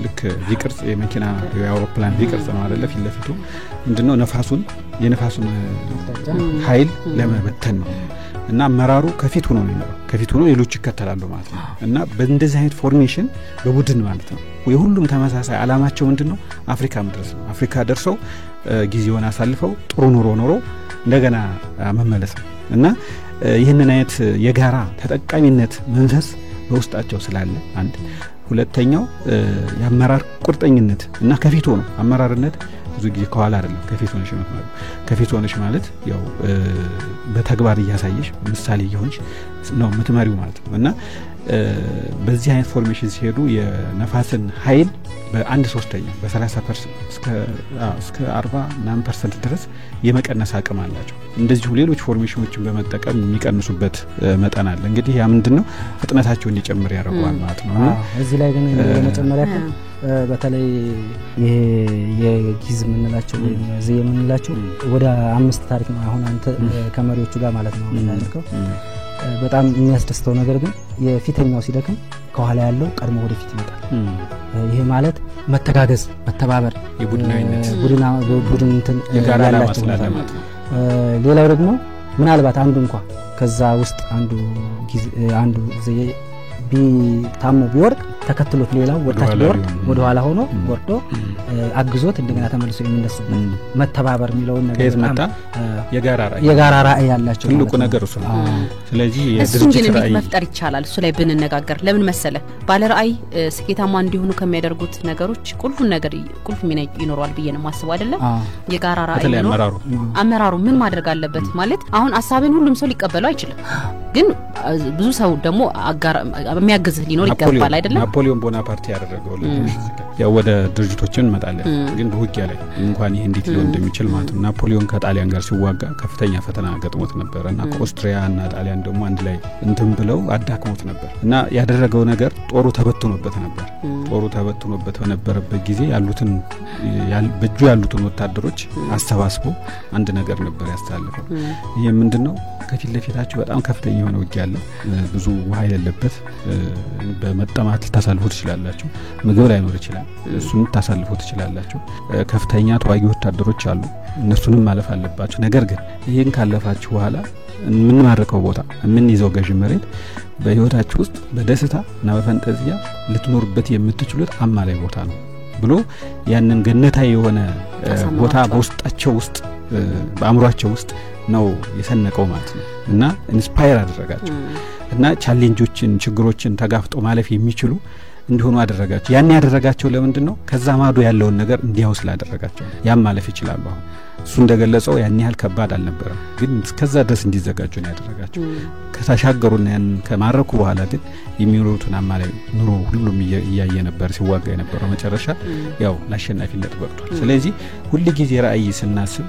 ልክ ቪቅርጽ የመኪና የአውሮፕላን ቪቅርጽ ነው አይደለ ፊት ለፊቱ ምንድነው የነፋሱን ኃይል ለመበተን ነው እና አመራሩ ከፊት ሆኖ ነው ከፊት ሆኖ ሌሎች ይከተላሉ ማለት ነው እና በእንደዚህ አይነት ፎርሜሽን በቡድን ማለት ነው የሁሉም ተመሳሳይ አላማቸው ምንድነው አፍሪካ መድረስ ነው አፍሪካ ደርሰው ጊዜውን አሳልፈው ጥሩ ኑሮ እንደገና መመለስ ነው እና ይሄንን አይነት የጋራ ተጠቃሚነት መንፈስ በውስጣቸው ስላለ አንድ ሁለተኛው የአመራር ቁርጠኝነት እና ከፊት ሆኖ አመራርነት ብዙ ጊዜ ከኋላ አይደለም ከፊት ሆነሽ ማለት ያው በተግባር እያሳየሽ ምሳሌ ይሆንሽ ነው ምትመሪው ማለት ነው እና በዚህ አይነት ፎርሜሽን ሲሄዱ የነፋስን ኃይል በ1/3 በ30% እስከ 40% ድረስ የመቀነስ አቅም አላቸው እንደዚሁ ሌሎች ፎርሜሽኖችን በመጠቀም የሚቀንሱበት መጠን አለ እንግዲህ ያ ምንድነው ፍጥነታቸው እንዲጨምር ያደርጋል ማለት ነው እና እዚህ ላይ ግን ለመጨመሪያ በተለይ የጊዝ ምንላቸው ዘይ ምንላቸው ወደ 5 ታሪክ ነው አሁን አንተ ከመሪዎቹ ጋር ማለት ነው ያልከው በጣም የሚያስደስተው ነገር ግን የፊተኛው ሲደክም ከኋላ ያለው ቀድሞ ወደ ፊት ይመጣል ይሄ ማለት መተጋገዝ መተባበር የቡድናዊነት ቡድን እንትን የጋራ ለማስላለ ማለት ነው ሌላው ደግሞ ምናልባት አንዱ እንኳን ከዛ ውስጥ አንዱ ዘይ ቢታሞ ቢወርቅ ተከትሎት ሌላው ወጣት ቢወርድ ወደ ኋላ ሆኖ ወርዶ አግዞት እንደገና ተመልሶ የሚነሱበት መተባበር የሚለውን ነገር መጣ የጋራ ራዕይ ያላቸው ትልቁ ነገር እሱ ነው ስለዚህ የድርጅት ራዕይ መፍጠር ይቻላል እሱ ላይ ብንነጋገር ለምን መሰለ ባለ ራዕይ ስኬታማ እንዲሆኑ ከሚያደርጉት ነገሮች ቁልፍ ሚና ይኖራል ብዬ ነው ማስበው አይደለም የጋራ ራዕይ ነው አመራሩ ምን ማድረግ አለበት ማለት አሁን ሐሳብን ሁሉም ሰው ሊቀበለው አይችልም ግን ብዙ ሰው ደግሞ የሚያግዝ ሊኖር ይገባል አይደለም ናፖሊዮን ቦናፓርት ያደረገው ያው ወደ ድርጅቶችን መጣለን ግን በውጊያ ላይ እንኳን ይሄ እንዴት ሊሆን እንደሚችል ማለት ነው ናፖሊዮን ከጣሊያን ጋር ሲዋጋ ከፍተኛ ፈተና ገጥሞት ነበርና ከኦስትሪያና ጣሊያን ደግሞ አንድ ላይ እንትን ብለው አዳክሞት ነበር እና ያደረገው ነገር ጦሩ ተበትኖበት በነበረበት ጊዜ ያሉትን በእጁ ያሉትን ወታደሮች አሰባስቦ አንድ ነገር ነበር ያስተላልፈው ይሄ ምንድነው ከፊት ለፊታችሁ በጣም ከፍተኛ የሆነ ውጊያ አለ ብዙ ውሃ የሌለበት በመጠማት ታሳልፉ ትችላላችሁ ምግብ ላይኖር ይችላል እሱን ታሳልፉ ትችላላችሁ ከፍተኛ ተዋጊ ወታደሮች አሉ እነሱንም ማለፍ አለባችሁ ነገር ግን ይሄን ካለፋችሁ በኋላ ምን ማረከው ቦታ ምን ይዘው ገዥ መሬት በህይወታችሁ ውስጥ በደስታና በፈንጠዚያ ልትኖርበት የምትችሉት አማላይ ቦታ ነው ብሎ ያንን ገነታዊ የሆነ ቦታ በውስጣቸው ውስጥ በአእምሯቸው ውስጥ ነው የሰነቀው ማለት ነው እና ኢንስፓየር አደረጋቸው እና ቻሌንጆችን ችግሮችን ተጋፍጦ ማለፍ የሚችሉ እንዲሆኑ አደረጋቸው ያን ያደረጋቸው ለምንድነው ከዛ ማዶ ያለውን ነገር እንዲያውስ ላደረጋቸው ያም ማለፍ ይችላሉ አሁን እሱ እንደገለጸው ያን ያህል ከባድ አልነበረም ግን እስከዛ ድረስ እንዲዘጋጁ ነው ያደረጋቸው ከተሻገሩና ያን ከማረኩ በኋላ ግን የሚኖሩትን አማላይ ኑሮ ሁሉም እያየ ነበር ሲዋጋ የነበረው መጨረሻ ያው ለአሸናፊነት በቅቷል ስለዚህ ሁሉ ጊዜ ራዕይ ስናስብ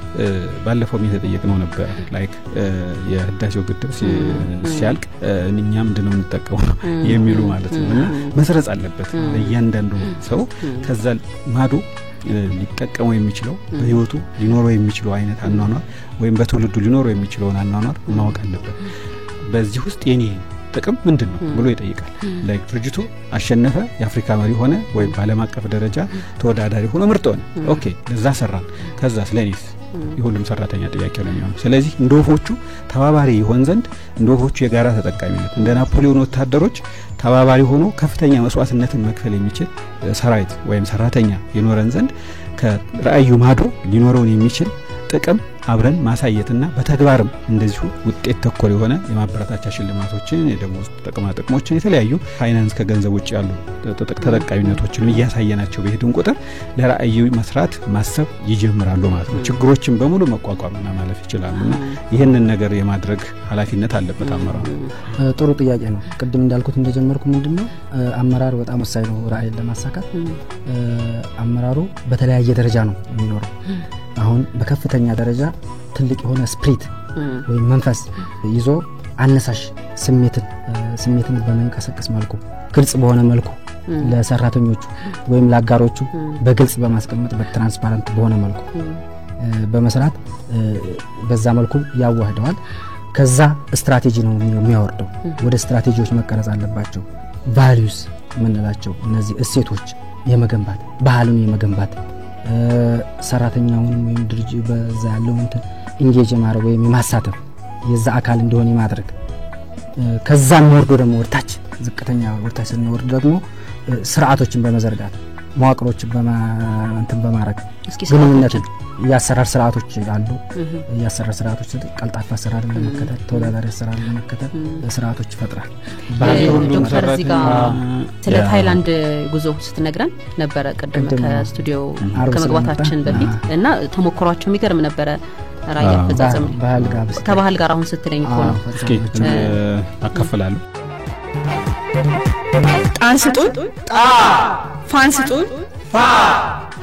ባለፈው የተጠየቅነው ነበር ላይክ የህዳሴው ግድብ ሲያልቅ እኛም እንደምን እንጠቀመው የሚሉ ማለት ነው እና መስረጽ አለበት ለእያንዳንዱ ሰው ከዛ ማዶ ሊጠቀመው የሚችለው በህይወቱ ሊኖረው የሚችለው አይነት አኗኗር ወይም በትውልዱ ሊኖረው የሚችለውን አኗኗር ማወቅ አለበት በዚህ ውስጥ የኔ ጥቅም ምንድነው ብሎ ይጠይቃል ላይክ ድርጅቱ አሸነፈ የአፍሪካ መሪ ሆነ ወይ በዓለም አቀፍ ደረጃ ተወዳዳሪ ሆኖ ምርጥ ሆነ ኦኬ ለዛ ሰራን ከዛ ስለኔስ የሁሉም ሰራተኛ ጥያቄ ነው የሚሆነው ስለዚህ እንደወፎቹ ተባባሪ ይሆን ዘንድ እንደወፎቹ የጋራ ተጠቃሚነት እንደ ናፖሊዮን ወታደሮች ተባባሪ ሆኖ ከፍተኛ መስዋዕትነትን መክፈል የሚችል ሰራዊት ወይም ሰራተኛ ይኖረን ዘንድ ከራዕዩ ማዶ ሊኖረውን የሚችል ጥቅም አብረን ማሳየትና በተግባርም እንደዚሁ ውጤት ተኮር የሆነ የማበረታቻ ሽልማቶችን የደሞዝ ጥቅሞችን የተለያዩ ፋይናንስ ከገንዘብ ውጭ ያሉ ተጠቃሚነቶችን እያሳየናቸው በሄድን ቁጥር ለራዕዩ መስራት ማሰብ ይጀምራሉ ማለት ነው ችግሮችን በሙሉ መቋቋምና ማለፍ ይችላሉና ይሄንን ነገር የማድረግ ኃላፊነት አለበት አመራሩ ጥሩ ጥያቄ ነው ቅድም እንዳልኩት እንደጀመርኩ ምንድነው አመራር በጣም ወሳኝ ነው ራዕይን ለማሳካት አመራሩ በተለያየ ደረጃ ነው የሚኖረው አሁን በከፍተኛ ደረጃ ትልቅ የሆነ ስፕሪት ወይ መንፈስ ይዞ አነሳሽ ስሜትን በመንቀሳቀስ መልኩ ግልጽ በሆነ መልኩ ለሰራተኞቹ ወይም ለአጋሮቹ በግልጽ በማስቀመጥ በትራንስፓረንት በሆነ መልኩ በመስራት በዛ መልኩ ያዋህደዋል ከዛ ስትራቴጂ ነው የሚያወርደው ወደ ስትራቴጂዎች መቀረጽ አለባቸው ቫልዩስ ምንላቸው እነዚህ እሴቶች የመገንባት ባህሉን የመገንባት ሰራተኛውን ወይም ድርጅት በዛ ያለው ኢንጌጅ ማድረግ ወይም ማሳተፍ የዛ አካል እንደሆነ ማድረግ ከዛም ወርዶ ደግሞ ወርታች ዝቅተኛ ወርታች ስንወርድ ደግሞ ስርዓቶችን በመዘርጋት መዋቅሮችን በማድረግ ግንኙነት ያሰራር ስርዓቶች አሉ ያሰራር ስርዓቶች ቀልጣፋ አሰራርን ለመከተል ተወዳዳሪ አሰራርን ለመከተል ስርዓቶች ይፈጥራል። ዶክተር ዚጋ ስለ ታይላንድ ጉዞ ስትነግረን ነበር ቀደም ከስቱዲዮ ከመግባታችን በፊት እና ተሞክሯቸው የሚገርም ነበር። ራያ ፈጻጸም ከባህል ጋር አሁን ስትለኝ እኮ ነው። እስኪ አከፈላሉ ጣን ስጡን ጣ ፋን ስጡን ፋ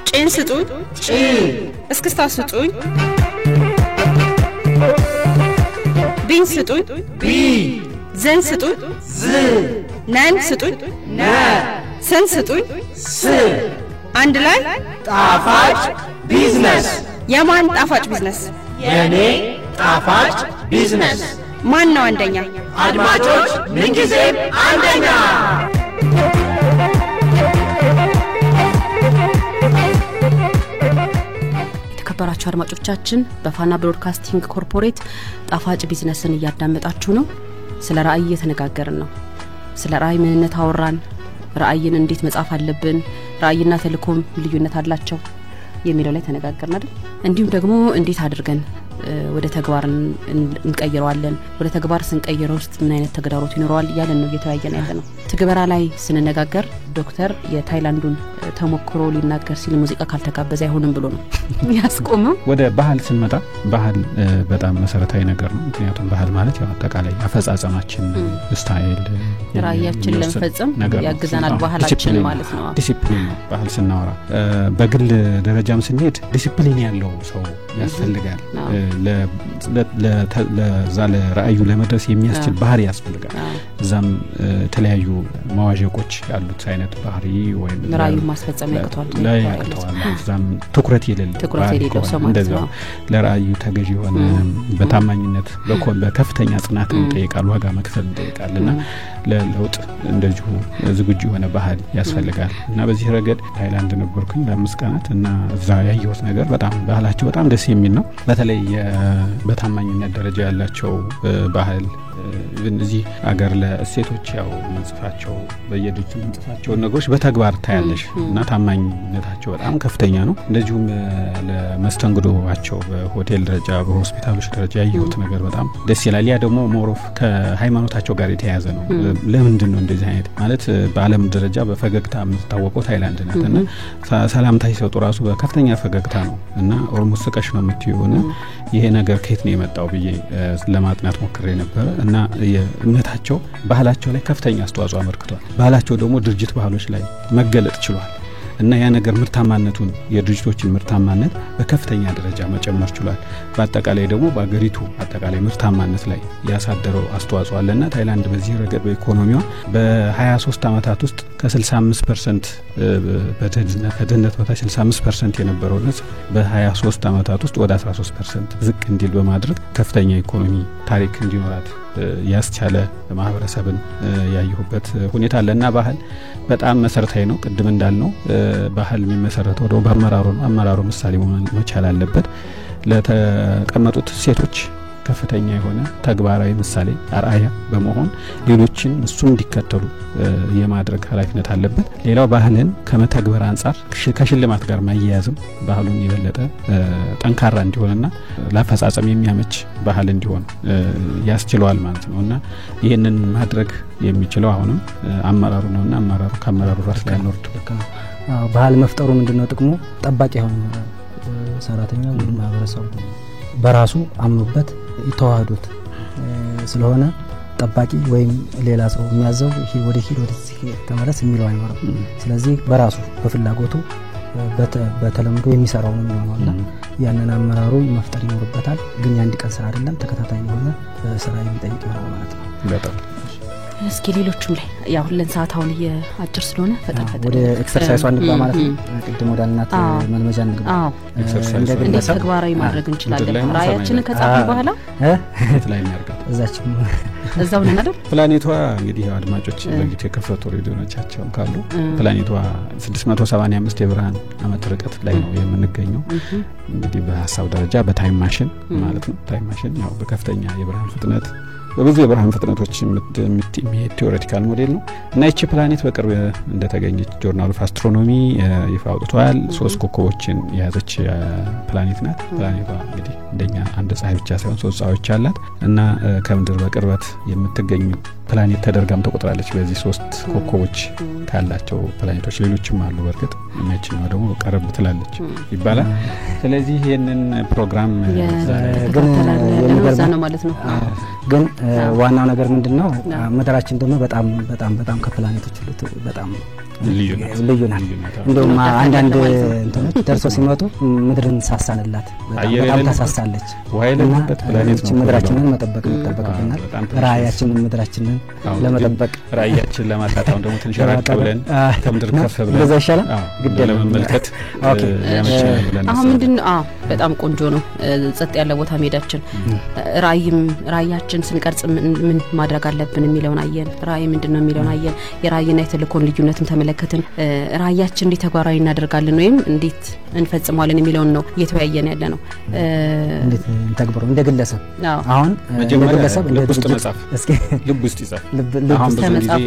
ጭን ስጡን ጪ እስክስታ ስጡን ቢን ስጡን ቢ ዘን ስጡን ዝ ነን ስጡን ነ ሰን ስጡን ስ አንድ ላይ ጣፋጭ ቢዝነስ የማን ጣፋጭ ቢዝነስ የኔ ጣፋጭ ቢዝነስ ማን ነው አንደኛ? አድማጮች ምንጊዜም አንደኛ። የተከበራችሁ አድማጮቻችን በፋና ብሮድካስቲንግ ኮርፖሬት ጣፋጭ ቢዝነስን እያዳመጣችሁ ነው። ስለ ራዕይ እየተነጋገርን ነው። ስለ ራዕይ ምንነት አወራን። ራዕይን እንዴት መጻፍ አለብን፣ ራዕይና ተልእኮም ልዩነት አላቸው የሚለው ላይ ተነጋገርን አይደል? እንዲሁም ደግሞ እንዴት አድርገን ወደ ተግባር እንቀይረዋለን፣ ወደ ተግባር ስንቀይረው ውስጥ ምን አይነት ተግዳሮት ይኖራል ያለን ነው እየተወያየን ያለነው። ትግበራ ላይ ስንነጋገር ዶክተር የታይላንዱን ተሞክሮ ሊናገር ሲል ሙዚቃ ካልተጋበዘ አይሆንም ብሎ ነው ያስቆመው። ወደ ባህል ስንመጣ ባህል በጣም መሰረታዊ ነገር ነው። ምክንያቱም ባህል ማለት ያው አጠቃላይ አፈጻጸማችን ስታይል ራዕያችን ለመፈጸም ያግዘናል ባህላችን ማለት ነው። ዲሲፕሊን ነው ባህል ስናወራ። በግል ደረጃም ስንሄድ ዲሲፕሊን ያለው ሰው ያስፈልጋል። ለዛለ ራዕዩ ለመድረስ የሚያስችል ባህሪ ያስፈልጋል። እዛም ተለያዩ መዋዠቆች ያሉት አይነት ባህሪ ወይም ራዕዩ ማስፈጸም ያቅተዋል እዛም ትኩረት የሌለው ሰው ማለት ነው። ለራዕዩ ተገዢ የሆነ በታማኝነት በከፍተኛ ጽናት እንጠይቃል፣ ዋጋ መክፈል እንጠይቃልና ለለውጥ እንደዚሁ ዝግጁ የሆነ ባህል ያስፈልጋል። እና በዚህ ረገድ ታይላንድ ነበርኩኝ ለ5 ቀናት እና እዛ ያየሁት ነገር በጣም ባህላቸው በጣም ደስ የሚል ነው። በተለይ በታማኝነት ደረጃ ያላቸው ባህል እዚህ አገር ለእሴቶች ያው ምንጽፋቸው በየድጁ ምንጽፋቸው ነገሮች በተግባር ታያለሽ እና ታማኝነታቸው በጣም ከፍተኛ ነው። እንደዚሁም ለመስተንግዶአቸው በሆቴል ደረጃ በሆስፒታሎች ደረጃ ያየሁት ነገር በጣም ደስ ይላል። ያ ደግሞ ሞሮፍ ከሃይማኖታቸው ጋር የተያያዘ ነው። ለምንድን ነው እንደዚህ አይነት ማለት በዓለም ደረጃ በፈገግታ የምትታወቀው ታይላንድ ናት እና ሰላምታ ሲሰጡ ራሱ በከፍተኛ ፈገግታ ነው እና ኦልሞስት ስቀሽ ነው የምትሆነ ይሄ ነገር ከየት ነው የመጣው ብዬ ለማጥናት ሞክሬ ነበር እና የእምነታቸው ባህላቸው ላይ ከፍተኛ አስተዋጽኦ አመርክቷል። ባህላቸው ደግሞ ድርጅት ባህሎች ላይ መገለጥ ችሏል እና ያ ነገር ምርታማነቱን የድርጅቶችን ምርታማነት በከፍተኛ ደረጃ መጨመር ችሏል። በአጠቃላይ ደግሞ በአገሪቱ አጠቃላይ ምርታማነት ላይ ያሳደረው አስተዋጽኦ አለና ታይላንድ በዚህ ረገድ በኢኮኖሚዋ በ23 አመታት ውስጥ ከ65% ከድህነት በታች 65% የነበረው ህዝብ በ23 አመታት ውስጥ ወደ 13% ዝቅ እንዲል በማድረግ ከፍተኛ ኢኮኖሚ ታሪክ እንዲኖራት ያስቻለ ማህበረሰብን ያየሁበት ሁኔታ አለና ባህል በጣም መሰረታዊ ነው። ቅድም እንዳልነው ባህል የሚመሰረተው ደግሞ በአመራሩ ነው። አመራሩ ምሳሌ መሆን መቻል አለበት። ለተቀመጡት ሴቶች ከፍተኛ የሆነ ተግባራዊ ምሳሌ አርአያ በመሆን ሌሎችን እሱ እንዲከተሉ የማድረግ ኃላፊነት አለበት። ሌላው ባህልን ከመተግበር አንፃር ከሽልማት ጋር ማያያዝም ባህሉን የበለጠ ጠንካራ እንዲሆንና ለአፈጻጸም የሚያመች ባህል እንዲሆን ያስችለዋል ማለት ነውና ይሄንን ማድረግ የሚችለው አሁንም አመራሩ ነውና አመራሩ ከአመራሩ ራስ ላይ ነው። ባህል መፍጠሩ ምንድነው ጥቅሙ? ጠባቂ የሆነ ሰራተኛ ወይም ማህበረሰቡ በራሱ አምኖበት ይተዋህዱት ስለሆነ ጠባቂ ወይም ሌላ ሰው የሚያዘው ይሄ ወደ ተመለስ የሚለው አይኖርም። ስለዚህ በራሱ በፍላጎቱ በተለምዶ የሚሰራው ነው የሚሆነውና ያንን አመራሩ መፍጠር ይኖርበታል። ግን ያን ቀን ስራ አይደለም፣ ተከታታይ የሆነ ስራ የሚጠይቅ ነው ማለት ነው። በጣም እስኪ ሌሎችም ላይ ያው ለሰዓት አሁን የአጭር ስለሆነ ፈጠን ወደ ኤክሰርሳይዝ አንግባ ማለት ነው ቅድም ወደ እናት መልመጃ አንግባ እንዴት ተግባራዊ ማድረግ እንችላለን ራያችንን ከጻፍን በኋላ ላይ ያርጋል እዛው ነን አይደል ፕላኔቷ እንግዲህ አድማጮች ለጊዜ ከፈቱ ሬዲዮኖቻቸው ካሉ ፕላኔቷ 685 የብርሃን ዓመት ርቀት ላይ ነው የምንገኘው እንግዲህ በሐሳብ ደረጃ በታይም ማሽን ማለት ነው ታይም ማሽን ያው በከፍተኛ የብርሃን ፍጥነት በብዙ የብርሃን ፍጥነቶች የሚሄድ ቴዎሬቲካል ሞዴል ነው እና እቺ ፕላኔት በቅርብ እንደተገኘች ጆርናል ኦፍ አስትሮኖሚ ይፋ አውጥቷል 3 ኮከቦችን የያዘች ፕላኔት ናት ፕላኔቷ እንግዲህ እንደኛ አንድ ፀሐይ ብቻ ሳይሆን 3 ፀሐዮች አላት እና ከምድር በቅርበት የምትገኝ ፕላኔት ተደርጋም ተቆጥራለች በዚህ 3 ኮከቦች ካላቸው ፕላኔቶች ሌሎችም አሉ በርግጥ እኛችኛው ደግሞ ቀረብ ትላለች ይባላል ስለዚህ ይሄንን ፕሮግራም ግን የሚገርም ነው ማለት ነው ግን ዋናው ነገር ምንድነው ምድራችን ደግሞ በጣም ከፕላኔቶች ሁሉ በጣም ልዩ ናት እንደውም አንዳንድ እንትኖች ደርሶ ሲመጡ ምድርን ሳሳንላት በጣም ታሳሳለች ዋይለበት ፕላኔት ነው ምድራችንን መጠበቅ ይጠበቅብናል ራያችንን ምድራችንን ለመጠበቅ ራያችንን ለማጣጣም ደግሞ ትንሽ ራቅ ብለን ከምድር ከፍ ብለን ለዛ ይሻላል ግድ ለመመልከት ያመቸናል ብለን አሁን ምንድነው በጣም ቆንጆ ነው ጸጥ ያለ ቦታ ሜዳችን ራያችን ስንቀርጽ ምን ማድረግ አለብን የሚለውን አየን ራይ ምንድነው የሚለውን አየን የራይና የተልኮን ልዩነትም ተመለከትን ራያችን እንዴት ተግባራዊ እናደርጋለን ወይም እንዴት እንፈጽማለን የሚለውን ነው እየተወያየን ያለ ነው እንዴት ተግባሩ እንደግለሰብ አሁን እንደግለሰብ ልብ ውስጥ መጻፍ እስኪ ልብ ውስጥ ይጻፍ አሁን ተመጻፉ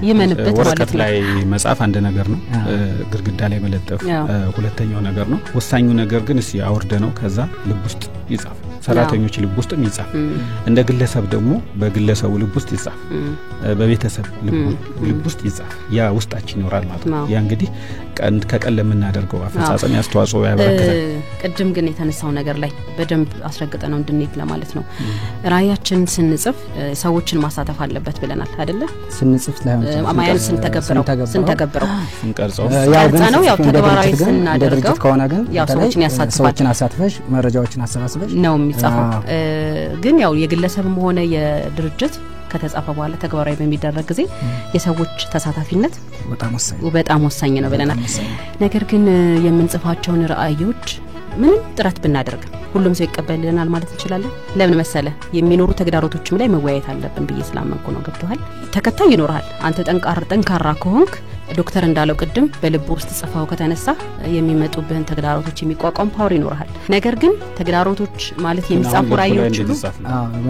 ይመንበት ወረቀት ላይ መጻፍ አንድ ነገር ነው ግርግዳ ላይ መለጠፍ ሁለተኛው ነገር ነው ወሳኙ ነገር ግን እሺ አውርደ ነው ከዛ ልብ ውስጥ ይጻፍ ሰራተኞች ልብ ውስጥ ይጻፍ እንደ ግለሰብ ደግሞ በግለሰቡ ልብ ውስጥ ይጻፍ በቤተሰብ ልብ ውስጥ ይጻፍ ያ ውስጣችን ይኖራል ማለት ነው ያ እንግዲህ ከቀን ለምናደርገው አፈጻጸም ያስተዋጽኦ ያበረክታል ቅድም ግን የተነሳው ነገር ላይ በደንብ አስረግጠነው እንድንይዝ ለማለት ነው ራያችን ስንጽፍ ሰዎችን ማሳተፍ አለበት ብለናል አይደለ ስንጽፍ ላይ አማያን ስንተገብረው ስንቀርጸው ነው ያው ተግባራዊ ስናደርገው ከሆነ ግን ያው ሰዎችን አሳትፈሽ መረጃዎችን አሰባስበሽ ነው የሚጻፈው ግን ያው የግለሰብም ሆነ የድርጅት ከተጻፈ በኋላ ተግባራዊ በሚደረግ ጊዜ የሰዎች ተሳታፊነት በጣም ወሳኝ ነው ብለናል ነገር ግን የምንጽፋቸውን ራእዮች ምን ጥረት ብናደርግ ሁሉም ሰው ይቀበልልናል ማለት እንችላለን ለምን መሰለ የሚኖሩ ተግዳሮቶችም ላይ መወያየት አለብን ብዬ ስላመንኩ ነው ገብቷል ተከታይ ይኖርሃል አንተ ጠንካራ ከሆንክ ዶክተር እንዳለው ቅድም በልብ ውስጥ ጽፈው ከተነሳ የሚመጡብህን ተግዳሮቶች የሚቋቋም ፓወር ይኖርሃል ነገር ግን ተግዳሮቶች ማለት የሚጻፉ ራእዮች ሁሉ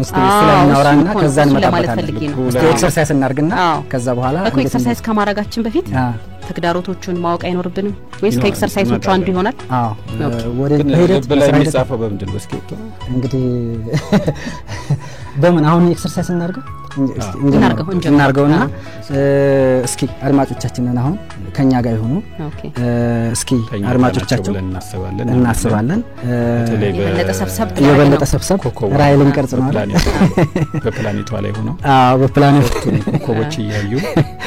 ስለናውራና ከዛ እንመጣበታለን ኤክሰርሳይዝ እናርግና ከዛ በኋላ ኤክሰርሳይዝ ከማድረጋችን በፊት ተግዳሮቶቹን ማወቅ አይኖርብንም ወይስ ከኤክሰርሳይዞቹ አንዱ ይሆናል ወደ ሄደት በላይ የሚጻፈው በምንድን በስክሪፕቶ እንግዲህ በምን አሁን ኤክሰርሳይዝ እናርገውና እስኪ አድማጮቻችንን አሁን ከኛ ጋር ይሁኑ እስኪ አድማጮቻችን እናስባለን የበለጠ ሰብሰብ ራይልን ቀርጽ ነው በፕላኔቷ ላይ ሆኖ በፕላኔቱ ኮከቦች ይያዩ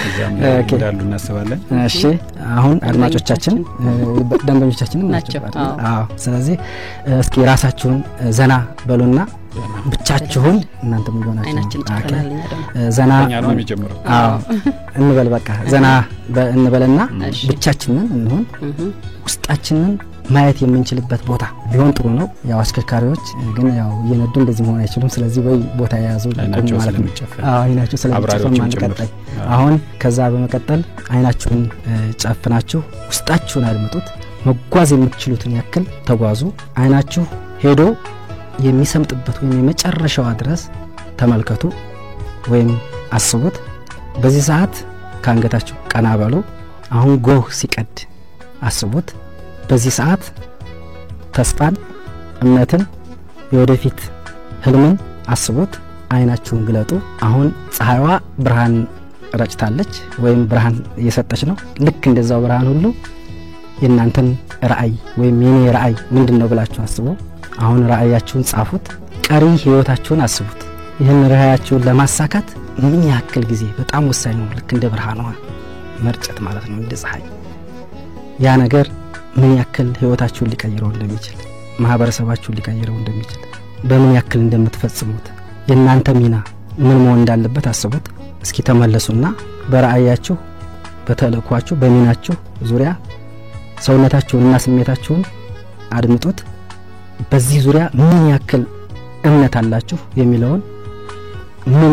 እዛም እንዳሉ እናስባለን እሺ አሁን አድማጮቻችን ደንበኞቻችንን ናቸው ስለዚህ እስኪ ራሳችሁን ዘና በሉና ብቻችሁን እናንተ ምን ሆናችሁ ዘና እንበል በቃ ዘና እንበልና ብቻችንን እንሆን ውስጣችንን ማየት የምንችልበት ቦታ ቢሆን ጥሩ ነው ያው አሽከርካሪዎች ግን ያው እየነዱ እንደዚህ መሆን አይችሉም ስለዚህ ወይ ቦታ ያያዙ ማለት ነው አይናችሁ ስለሚጨፈን ማንቀጣይ አሁን ከዛ በመቀጠል አይናችሁን ጨፍናችሁ ውስጣችሁን አድምጡት መጓዝ የምትችሉትን ያክል ተጓዙ አይናችሁ ሄዶ የሚሰምጥበት ወይም የመጨረሻው ድረስ ተመልከቱ ወይም አስቡት በዚህ ሰዓት ካንገታችሁ ቀና በሉ አሁን ጎህ ሲቀድ አስቡት በዚህ ሰዓት ተስፋን እምነትን የወደፊት ህልምን አስቡት አይናችሁን ግለጡ አሁን ፀሐይዋ ብርሃን ረጭታለች ወይም ብርሃን እየሰጠች ነው ልክ እንደዛው ብርሃን ሁሉ የናንተን ራእይ ወይም የኔ ራእይ ምንድነው ብላችሁ አስቡ አሁን ራእያችሁን ጻፉት ቀሪ ህይወታችሁን አስቡት ይሄን ራእያችሁን ለማሳካት ምን ያክል ጊዜ በጣም ወሳኝ ነው ልክ እንደ ብርሃኗ መርጨት ማለት ነው እንደ ፀሐይ ያ ነገር ምን ያክል ህይወታችሁን ሊቀይረው እንደሚችል ማህበረሰባችሁን ሊቀይረው እንደሚችል በምን ያክል እንደምትፈጽሙት የናንተ ሚና ምን መሆን እንዳለበት አስቡት እስኪ ተመለሱና በራእያችሁ በተልእኳችሁ በሚናችሁ ዙሪያ ሰውነታችሁንና ስሜታችሁን አድምጡት። በዚህ ዙሪያ ምን ያክል እምነት አላችሁ የሚለውን ምን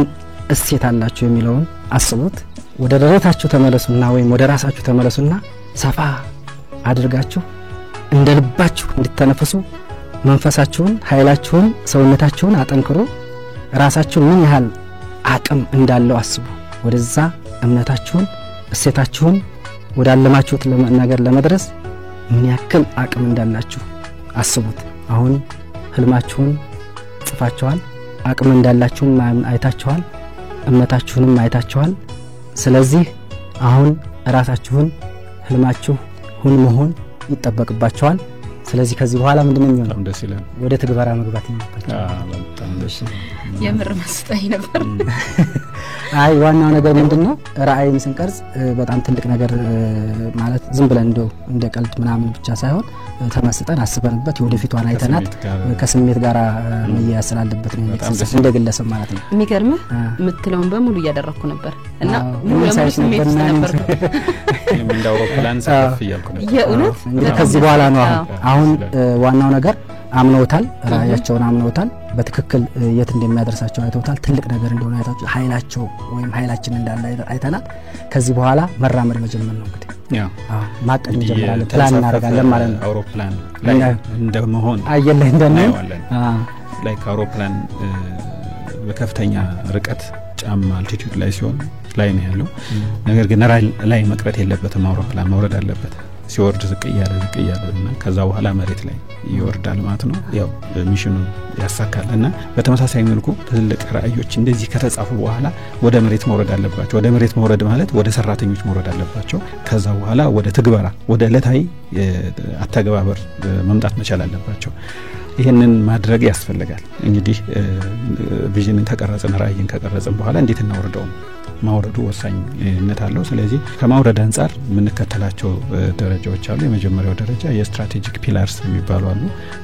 እሴት አላችሁ የሚለውን አስቡት። ወደ ደረታችሁ ተመለሱና ወይም ወደ ራሳችሁ ተመለሱና ሰፋ አድርጋችሁ እንደ ልባችሁ እንድትተነፍሱ መንፈሳችሁን ኃይላችሁን ሰውነታችሁን አጠንክሩ። ራሳችሁን ምን ያህል አቅም እንዳለው አስቡ። ወደዛ እምነታችሁን እሴታችሁን ወዳለማችሁት ነገር ለመድረስ ምን ያክል አቅም እንዳላችሁ አስቡት። አሁን ህልማችሁን ጽፋችኋል። አቅም እንዳላችሁም አይታችኋል። እምነታችሁንም አይታችኋል። ስለዚህ አሁን ራሳችሁን ህልማችሁን መሆን ይጠበቅባችኋል። ስለዚህ ከዚህ በኋላ ምንድነው የሚሆነው? በጣም ደስ ይላል። ወደ ትግበራ መግባት ይኖርባችኋል። በጣም ደስ የምር መስጠኝ ነበር። አይ ዋናው ነገር ምንድነው? ራእይን ስንቀርጽ በጣም ትልቅ ነገር ማለት ዝም ብለን እንደ ቀልድ ምናምን ብቻ ሳይሆን ተመስጠን አስበንበት ወደፊቷን አይተናት ከስሜት ጋር መያያዝ ስላለበት ነው እንደ ግለሰብ ማለት ነው። የሚገርምህ የምትለውን በሙሉ እያደረኩ ነበር እና ሙሉ ስሜት ነበር። እንደ አውሮፕላን ሳፍ እያልኩ ነበር። የእውነት ከዚህ በኋላ ነው አሁን ዋናው ነገር አምነውታል። ራእያቸውን አምነውታል። በትክክል የት እንደሚያደርሳቸው አይተውታል። ትልቅ ነገር እንደሆነ አይተውታል። ኃይላቸው ወይም ኃይላችን እንዳለ አይተናል። ከዚህ በኋላ መራመድ መጀመር ነው እንግዲህ ማቀድ እንጀምራለን። ፕላን እናደርጋለን ማለት ነው። አውሮፕላን ላይ እንደመሆን አየር ላይ እንደነው ላይክ አውሮፕላን በከፍተኛ ርቀት ጫማ አልቲቲዩድ ላይ ሲሆን ላይ ነው ያለው። ነገር ግን ላይ መቅረት የለበትም። አውሮፕላን መውረድ አለበት። ሲወርድ ዝቅ እያለና ከዛ በኋላ መሬት ላይ ይወርዳል ማለት ነው። ያው ሚሽኑን ያሳካልና በተመሳሳይ መልኩ ትልቅ ራእዮች እንደዚህ ከተጻፉ በኋላ ወደ መሬት መውረድ አለባቸው። ወደ መሬት መውረድ ማለት ወደ ሰራተኞች መውረድ አለባቸው። ከዛ በኋላ ወደ ትግበራ ወደ ዕለታዊ አተገባበር መምጣት መቻል አለባቸው። ይሄንን ማድረግ ያስፈልጋል። እንግዲህ ቪዥንን ተቀረጸን ራእይን ከቀረጽን በኋላ እንዴት እናወርደው? ማውረዱ ወሳኝነት አለው። ስለዚህ ከማውረድ አንፃር የምንከተላቸው ደረጃዎች አሉ። የመጀመሪያው ደረጃ የስትራቴጂክ ፒላርስ የሚባሉ አሉ።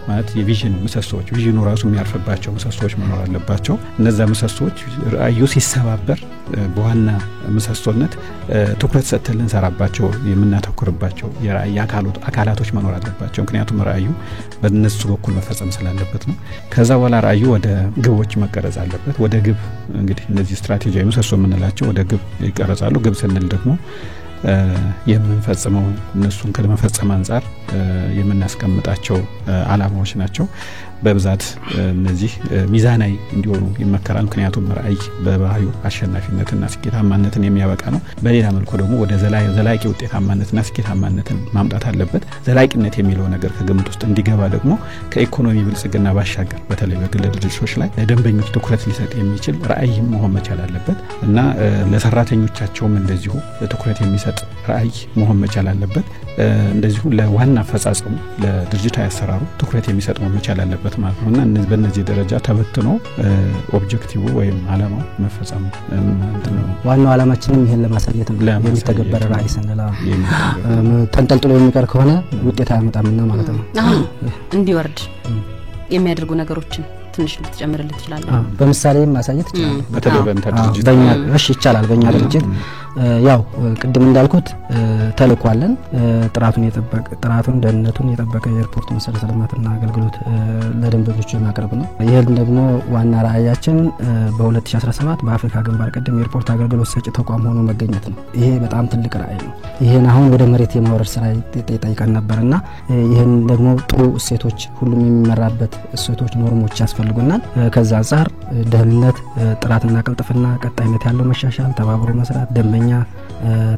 ማለት የቪዥን ምሰሶች፣ ቪዥኑ ራሱ የሚያርፍባቸው ምሰሶች መኖር አለባቸው። እነዛ ምሰሶች ራእዩ ሲሰባበር በዋና ምሰሶነት ትኩረት ሰጥተን ልንሰራባቸው የምናተኩርባቸው የራእይ አካላቶች መኖር አለባቸው። ምክንያቱም ራእዩ በእነሱ በኩል መፈጸም ስላለበት ነው። ከዛ በኋላ ራእዩ ወደ ግቦች መቀረጽ አለበት። ወደ ግብ እንግዲህ እነዚህ ስትራቴጂያዊ ምሰሶ የምንላቸው ወደ ግብ ይቀረጻሉ። ግብ ስንል ደግሞ የምንፈጽመው እነሱን ከመፈጸም አንፃር የምናስቀምጣቸው አላማዎች ናቸው። በብዛት እነዚህ ሚዛናዊ እንዲሆኑ ይመከራል። ምክንያቱም ራእይ በባህሪው አሸናፊነትና ስኬታማነትን የሚያበቃ ነው። በሌላ መልኩ ደግሞ ወደ ዘላቂ ውጤታማነትና ስኬታማነትን ማምጣት አለበት። ዘላቂነት የሚለው ነገር ከግምት ውስጥ እንዲገባ ደግሞ ከኢኮኖሚ ብልጽግና ባሻገር በተለይ በግል ድርጅቶች ላይ ለደንበኞች ትኩረት ሊሰጥ የሚችል ራእይ መሆን መቻል አለበት እና ለሰራተኞቻቸውም እንደዚሁ ትኩረት የሚሰጥ ራእይ መሆን መቻል አለበት። እንደዚሁ ለዋና አፈጻጸሙ ለድርጅታዊ አሰራሩ ትኩረት የሚሰጥ መሆን መቻል አለበት ማለት ነውና በእነዚህ ደረጃ ተበትኖ ኦብጀክቲቭ ወይም አላማው መፈጸም ነው። ዋናው አላማችንም ይሄን ለማሳየት ነው። የሚተገበር ራእይ ስንላ ተንጠልጥሎ የሚቀር ከሆነ ውጤት አያመጣምና ማለት ነው። አሁን እንዲወርድ የሚያደርጉ ነገሮችን ትንሽ ልትጨምርልኝ ትችላለህ? በምሳሌ ማሳየት ይችላል። በተለይ በእንተርጅት በእኛ እሺ ይቻላል። በእኛ ድርጅት ያው ቅድም እንዳልኩት ተልኳለን። ጥራቱን ደህንነቱን የጠበቀ የኤርፖርት መሰረተ ልማትና አገልግሎት ለደንበኞች ማቅረብ ነው። ይሄን ደግሞ ዋና ራእያችን በ2017 በአፍሪካ ግንባር ቀደም የኤርፖርት አገልግሎት ሰጪ ተቋም ሆኖ መገኘት ነው። ይሄ በጣም ትልቅ ራእይ ነው። ይሄን አሁን ወደ መሬት የማውረድ ስራ ይጠይቀን ነበርና ይሄን ደግሞ ጥሩ እሴቶች ሁሉም የሚመራበት እሴቶች ኖርሞች ያስፈልጉናል። ከዛ አንፃር ደህንነት፣ ጥራትና ቅልጥፍና፣ ቀጣይነት ያለው መሻሻል፣ ተባብሮ መስራት፣ ደንበኛ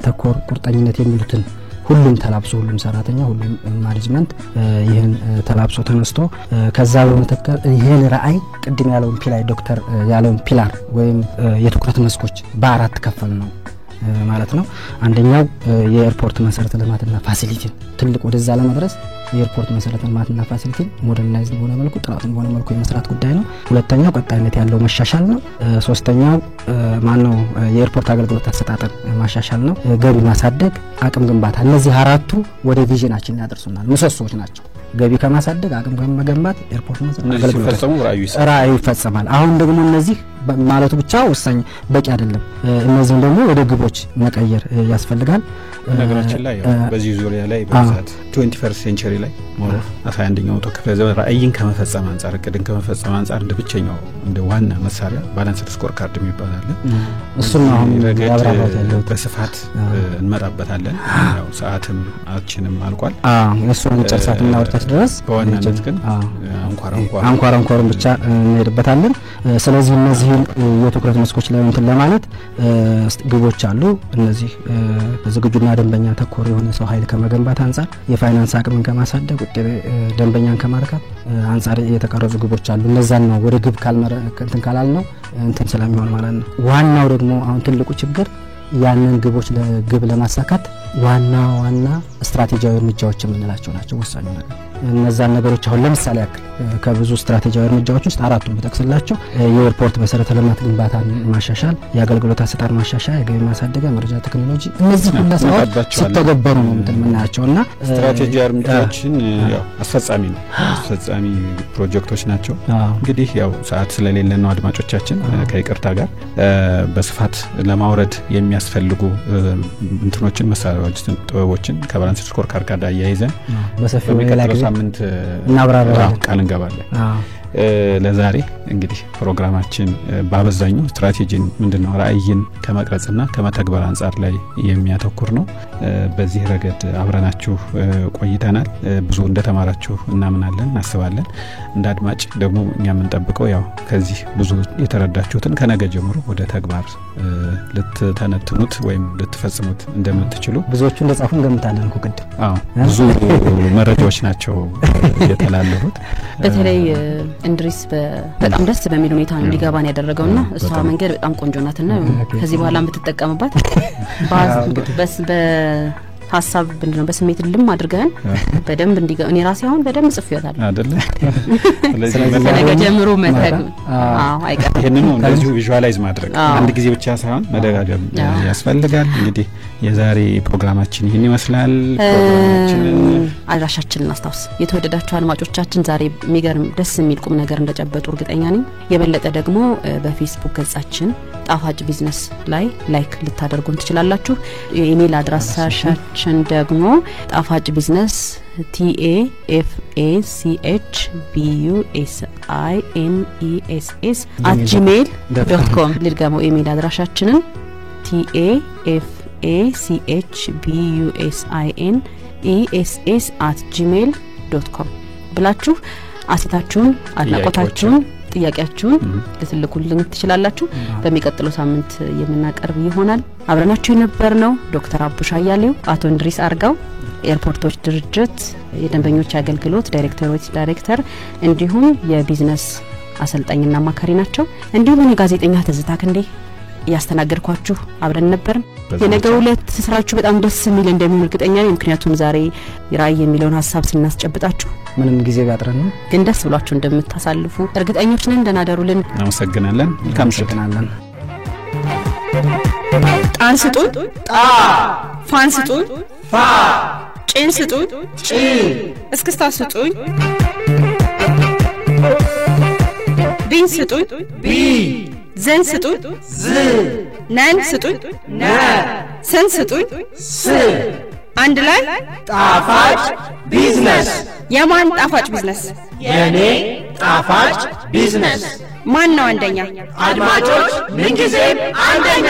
ተኮር ቁርጠኝነት የሚሉትን ሁሉም ተላብሶ ሁሉም ሰራተኛ ሁሉም ማኔጅመንት ይሄን ተላብሶ ተነስቶ ከዛ በመተከል ይሄን ራእይ ቅድም ያለውን ፒላር ዶክተር ያለውን ፒላር ወይም የትኩረት መስኮች በአራት ከፈል ነው ማለት ነው። አንደኛው የኤርፖርት መሰረተ ልማትና ፋሲሊቲ ትልቅ ወደዛ ለመድረስ የኤርፖርት መሰረተ ልማትና ፋሲሊቲ ሞደርናይዝድ በሆነ መልኩ ጥራቱን በሆነ መልኩ የመስራት ጉዳይ ነው። ሁለተኛው ቀጣይነት ያለው መሻሻል ነው። ሶስተኛው ማነው የኤርፖርት አገልግሎት አሰጣጥን ማሻሻል ነው። ገቢ ማሳደግ፣ አቅም ግንባታ። እነዚህ አራቱ ወደ ቪዥናችን ያደርሱናል። ምሰሶች ናቸው። ገቢ ከማሳደግ አቅም ከመገንባት ኤርፖርት መሰረተ አገልግሎት ራእዩ ይፈጸማል። አሁን ደግሞ እነዚህ ማለቱ ብቻ ወሳኝ በቂ አይደለም። እነዚህን ደግሞ ወደ ግቦች መቀየር ያስፈልጋል። ነገራችን ላይ በዚህ ዙሪያ ላይ በዛት 21st ሴንቸሪ ላይ ሞሮፍ 11ኛው መቶ ክፍለ ዘመን ራዕይን ከመፈጸም አንፃር እቅድን ከመፈጸም አንፃር እንደ ብቸኛው እንደ ዋና መሳሪያ ባላንስድ ስኮር ካርድ የሚባል አለ። እሱም አሁን ያብራራው ያለው በስፋት እንመጣበታለን። ያው ሰዓትም አችንም አልቋል። እሱን ጨርሳትና ወርታች ድረስ በዋናነት ግን አንኳራን ብቻ እንሄድበታለን። ስለዚህ እነዚህ የትኩረት መስኮች ላይ እንትን ለማለት ግቦች አሉ። እነዚህ ዝግጁና ደንበኛ ተኮር የሆነ ሰው ኃይል ከመገንባት አንፃር የፋይናንስ አቅምን ከማሳደግ ደንበኛን ከማርካት አንፃር የተቀረጹ ግቦች አሉ። እነዛን ነው ወደ ግብ እንትን ካላል ነው እንትን ስለሚሆን ማለት ነው። ዋናው ደግሞ አሁን ትልቁ ችግር ያንን ግቦች ለግብ ለማሳካት ዋና ስትራቴጂያዊ እርምጃዎች የምንላቸው ናቸው ወሳኙ ነገር። እነዛን ነገሮች አሁን ለምሳሌ ያክል ከብዙ ስትራቴጂያዊ እርምጃዎች ውስጥ አራቱን በተክስላቸው የኤርፖርት መሰረተ ልማት ግንባታን ማሻሻል፣ የአገልግሎት አሰጣጥ ማሻሻል፣ የገቢ ማሳደጊያ፣ መረጃ ቴክኖሎጂ እነዚህ ሁሉ ስራዎች ሲተገበሩ ነው የምናያቸውና ስትራቴጂያዊ እርምጃዎችን ያው አስፈጻሚ ፕሮጀክቶች ናቸው። እንግዲህ ያው ሰዓት ስለሌለ ነው አድማጮቻችን ከይቅርታ ጋር በስፋት ለማውረድ የሚያስፈልጉ እንትኖችን መሳሪያዎችን ጥበቦችን ከባላንስ ስኮር ካርድ ጋር ያይዘን በሰፊው ሳምንት እናብራራለን ቃል እንገባለን። ለዛሬ እንግዲህ ፕሮግራማችን ባበዛኙ ስትራቴጂን ምንድነው ራዕይን ከመቅረጽና ከመተግበር አንፃር ላይ የሚያተኩር ነው። በዚህ ረገድ አብረናችሁ ቆይተናል። ብዙ እንደተማራችሁ እናምናለን እናስባለን። እንደ አድማጭ ደግሞ እኛ የምንጠብቀው ያው ከዚህ ብዙ የተረዳችሁትን ከነገ ጀምሮ ወደ ተግባር ልትተነትኑት ወይም ልትፈጽሙት እንደምትችሉ ብዙዎቹ እንደጻፉ እንገምታለን እኮ ቅድም። ብዙ መረጃዎች ናቸው የተላለፉት። በተለይ እንድሪስ በጣም ደስ በሚል ሁኔታ እንዲገባን ያደረገውና እሷ መንገድ በጣም ቆንጆ ናትና ከዚህ በኋላ የምትጠቀምባት ሀሳብ እንደው በስሜት ልም አድርገን በደንብ እንዲገባ እኔ ራሴ አሁን በደንብ ጽፌያለሁ አይደለ? ስለዚህ ነገ ጀምሮ መተግ አይቀርም። ይሄንን ነው እንደዚሁ ቪዥዋላይዝ ማድረግ አንድ ጊዜ ብቻ ሳይሆን መደጋገም ያስፈልጋል። እንግዲህ የዛሬ ፕሮግራማችን ይሄን ይመስላል። አድራሻችንን አስታውስ። የተወደዳችሁ አድማጮቻችን ዛሬ የሚገርም ደስ የሚል ቁም ነገር እንደጨበጡ እርግጠኛ ነኝ። የበለጠ ደግሞ በፌስቡክ ገጻችን ጣፋጭ ቢዝነስ ላይ ላይክ ልታደርጉን ትችላላችሁ። የኢሜል አድራሻችን ደግሞ ጣፋጭ ቢዝነስ tafacbusiness@gmail.com ልድገመው። ኢሜል አድራሻችንን tafacbusiness@gmail.com ብላችሁ አስተያየታችሁን አድናቆታችሁን ጥያቄያችሁን ልትልኩልን ትችላላችሁ። በሚቀጥለው ሳምንት የምናቀርብ ይሆናል። አብረናችሁ የነበርነው ዶክተር አቡሽ አያሌው፣ አቶ እንድሪስ አርጋው ኤርፖርቶች ድርጅት የደንበኞች አገልግሎት ዳይሬክተር እንዲሁም የቢዝነስ አሰልጣኝና አማካሪ ናቸው። እንዲሁም የጋዜጠኛ ትዝታ ክንዴ ያስተናገድኳችሁ አብረን ነበር። የነገው ዕለት ስራችሁ በጣም ደስ የሚል እንደሚሆን እርግጠኛ ነኝ። ምክንያቱም ዛሬ ራዕይ የሚለውን ሀሳብ ስናስጨብጣችሁ ምንም ጊዜ ቢያጥረን ነው ግን ደስ ብሏችሁ እንደምታሳልፉ እርግጠኞች ነን። እንደናደሩልን እናመሰግናለን። መልካም እናመሰግናለን። ጣን ስጡን ጣ፣ ፋን ስጡን ፋ፣ ጭን ስጡን ጭ፣ እስክስታ ስጡን ቢን ስጡን ቢ፣ ዘን ስጡን ዝ፣ ነን ስጡን ነ፣ ሰን ስጡን ስ፣ አንድ ላይ ጣፋጭ ቢዝነስ። የማን ጣፋጭ ቢዝነስ? የኔ ጣፋጭ ቢዝነስ። ማን ነው አንደኛ? አድማጮች ምንጊዜም አንደኛ።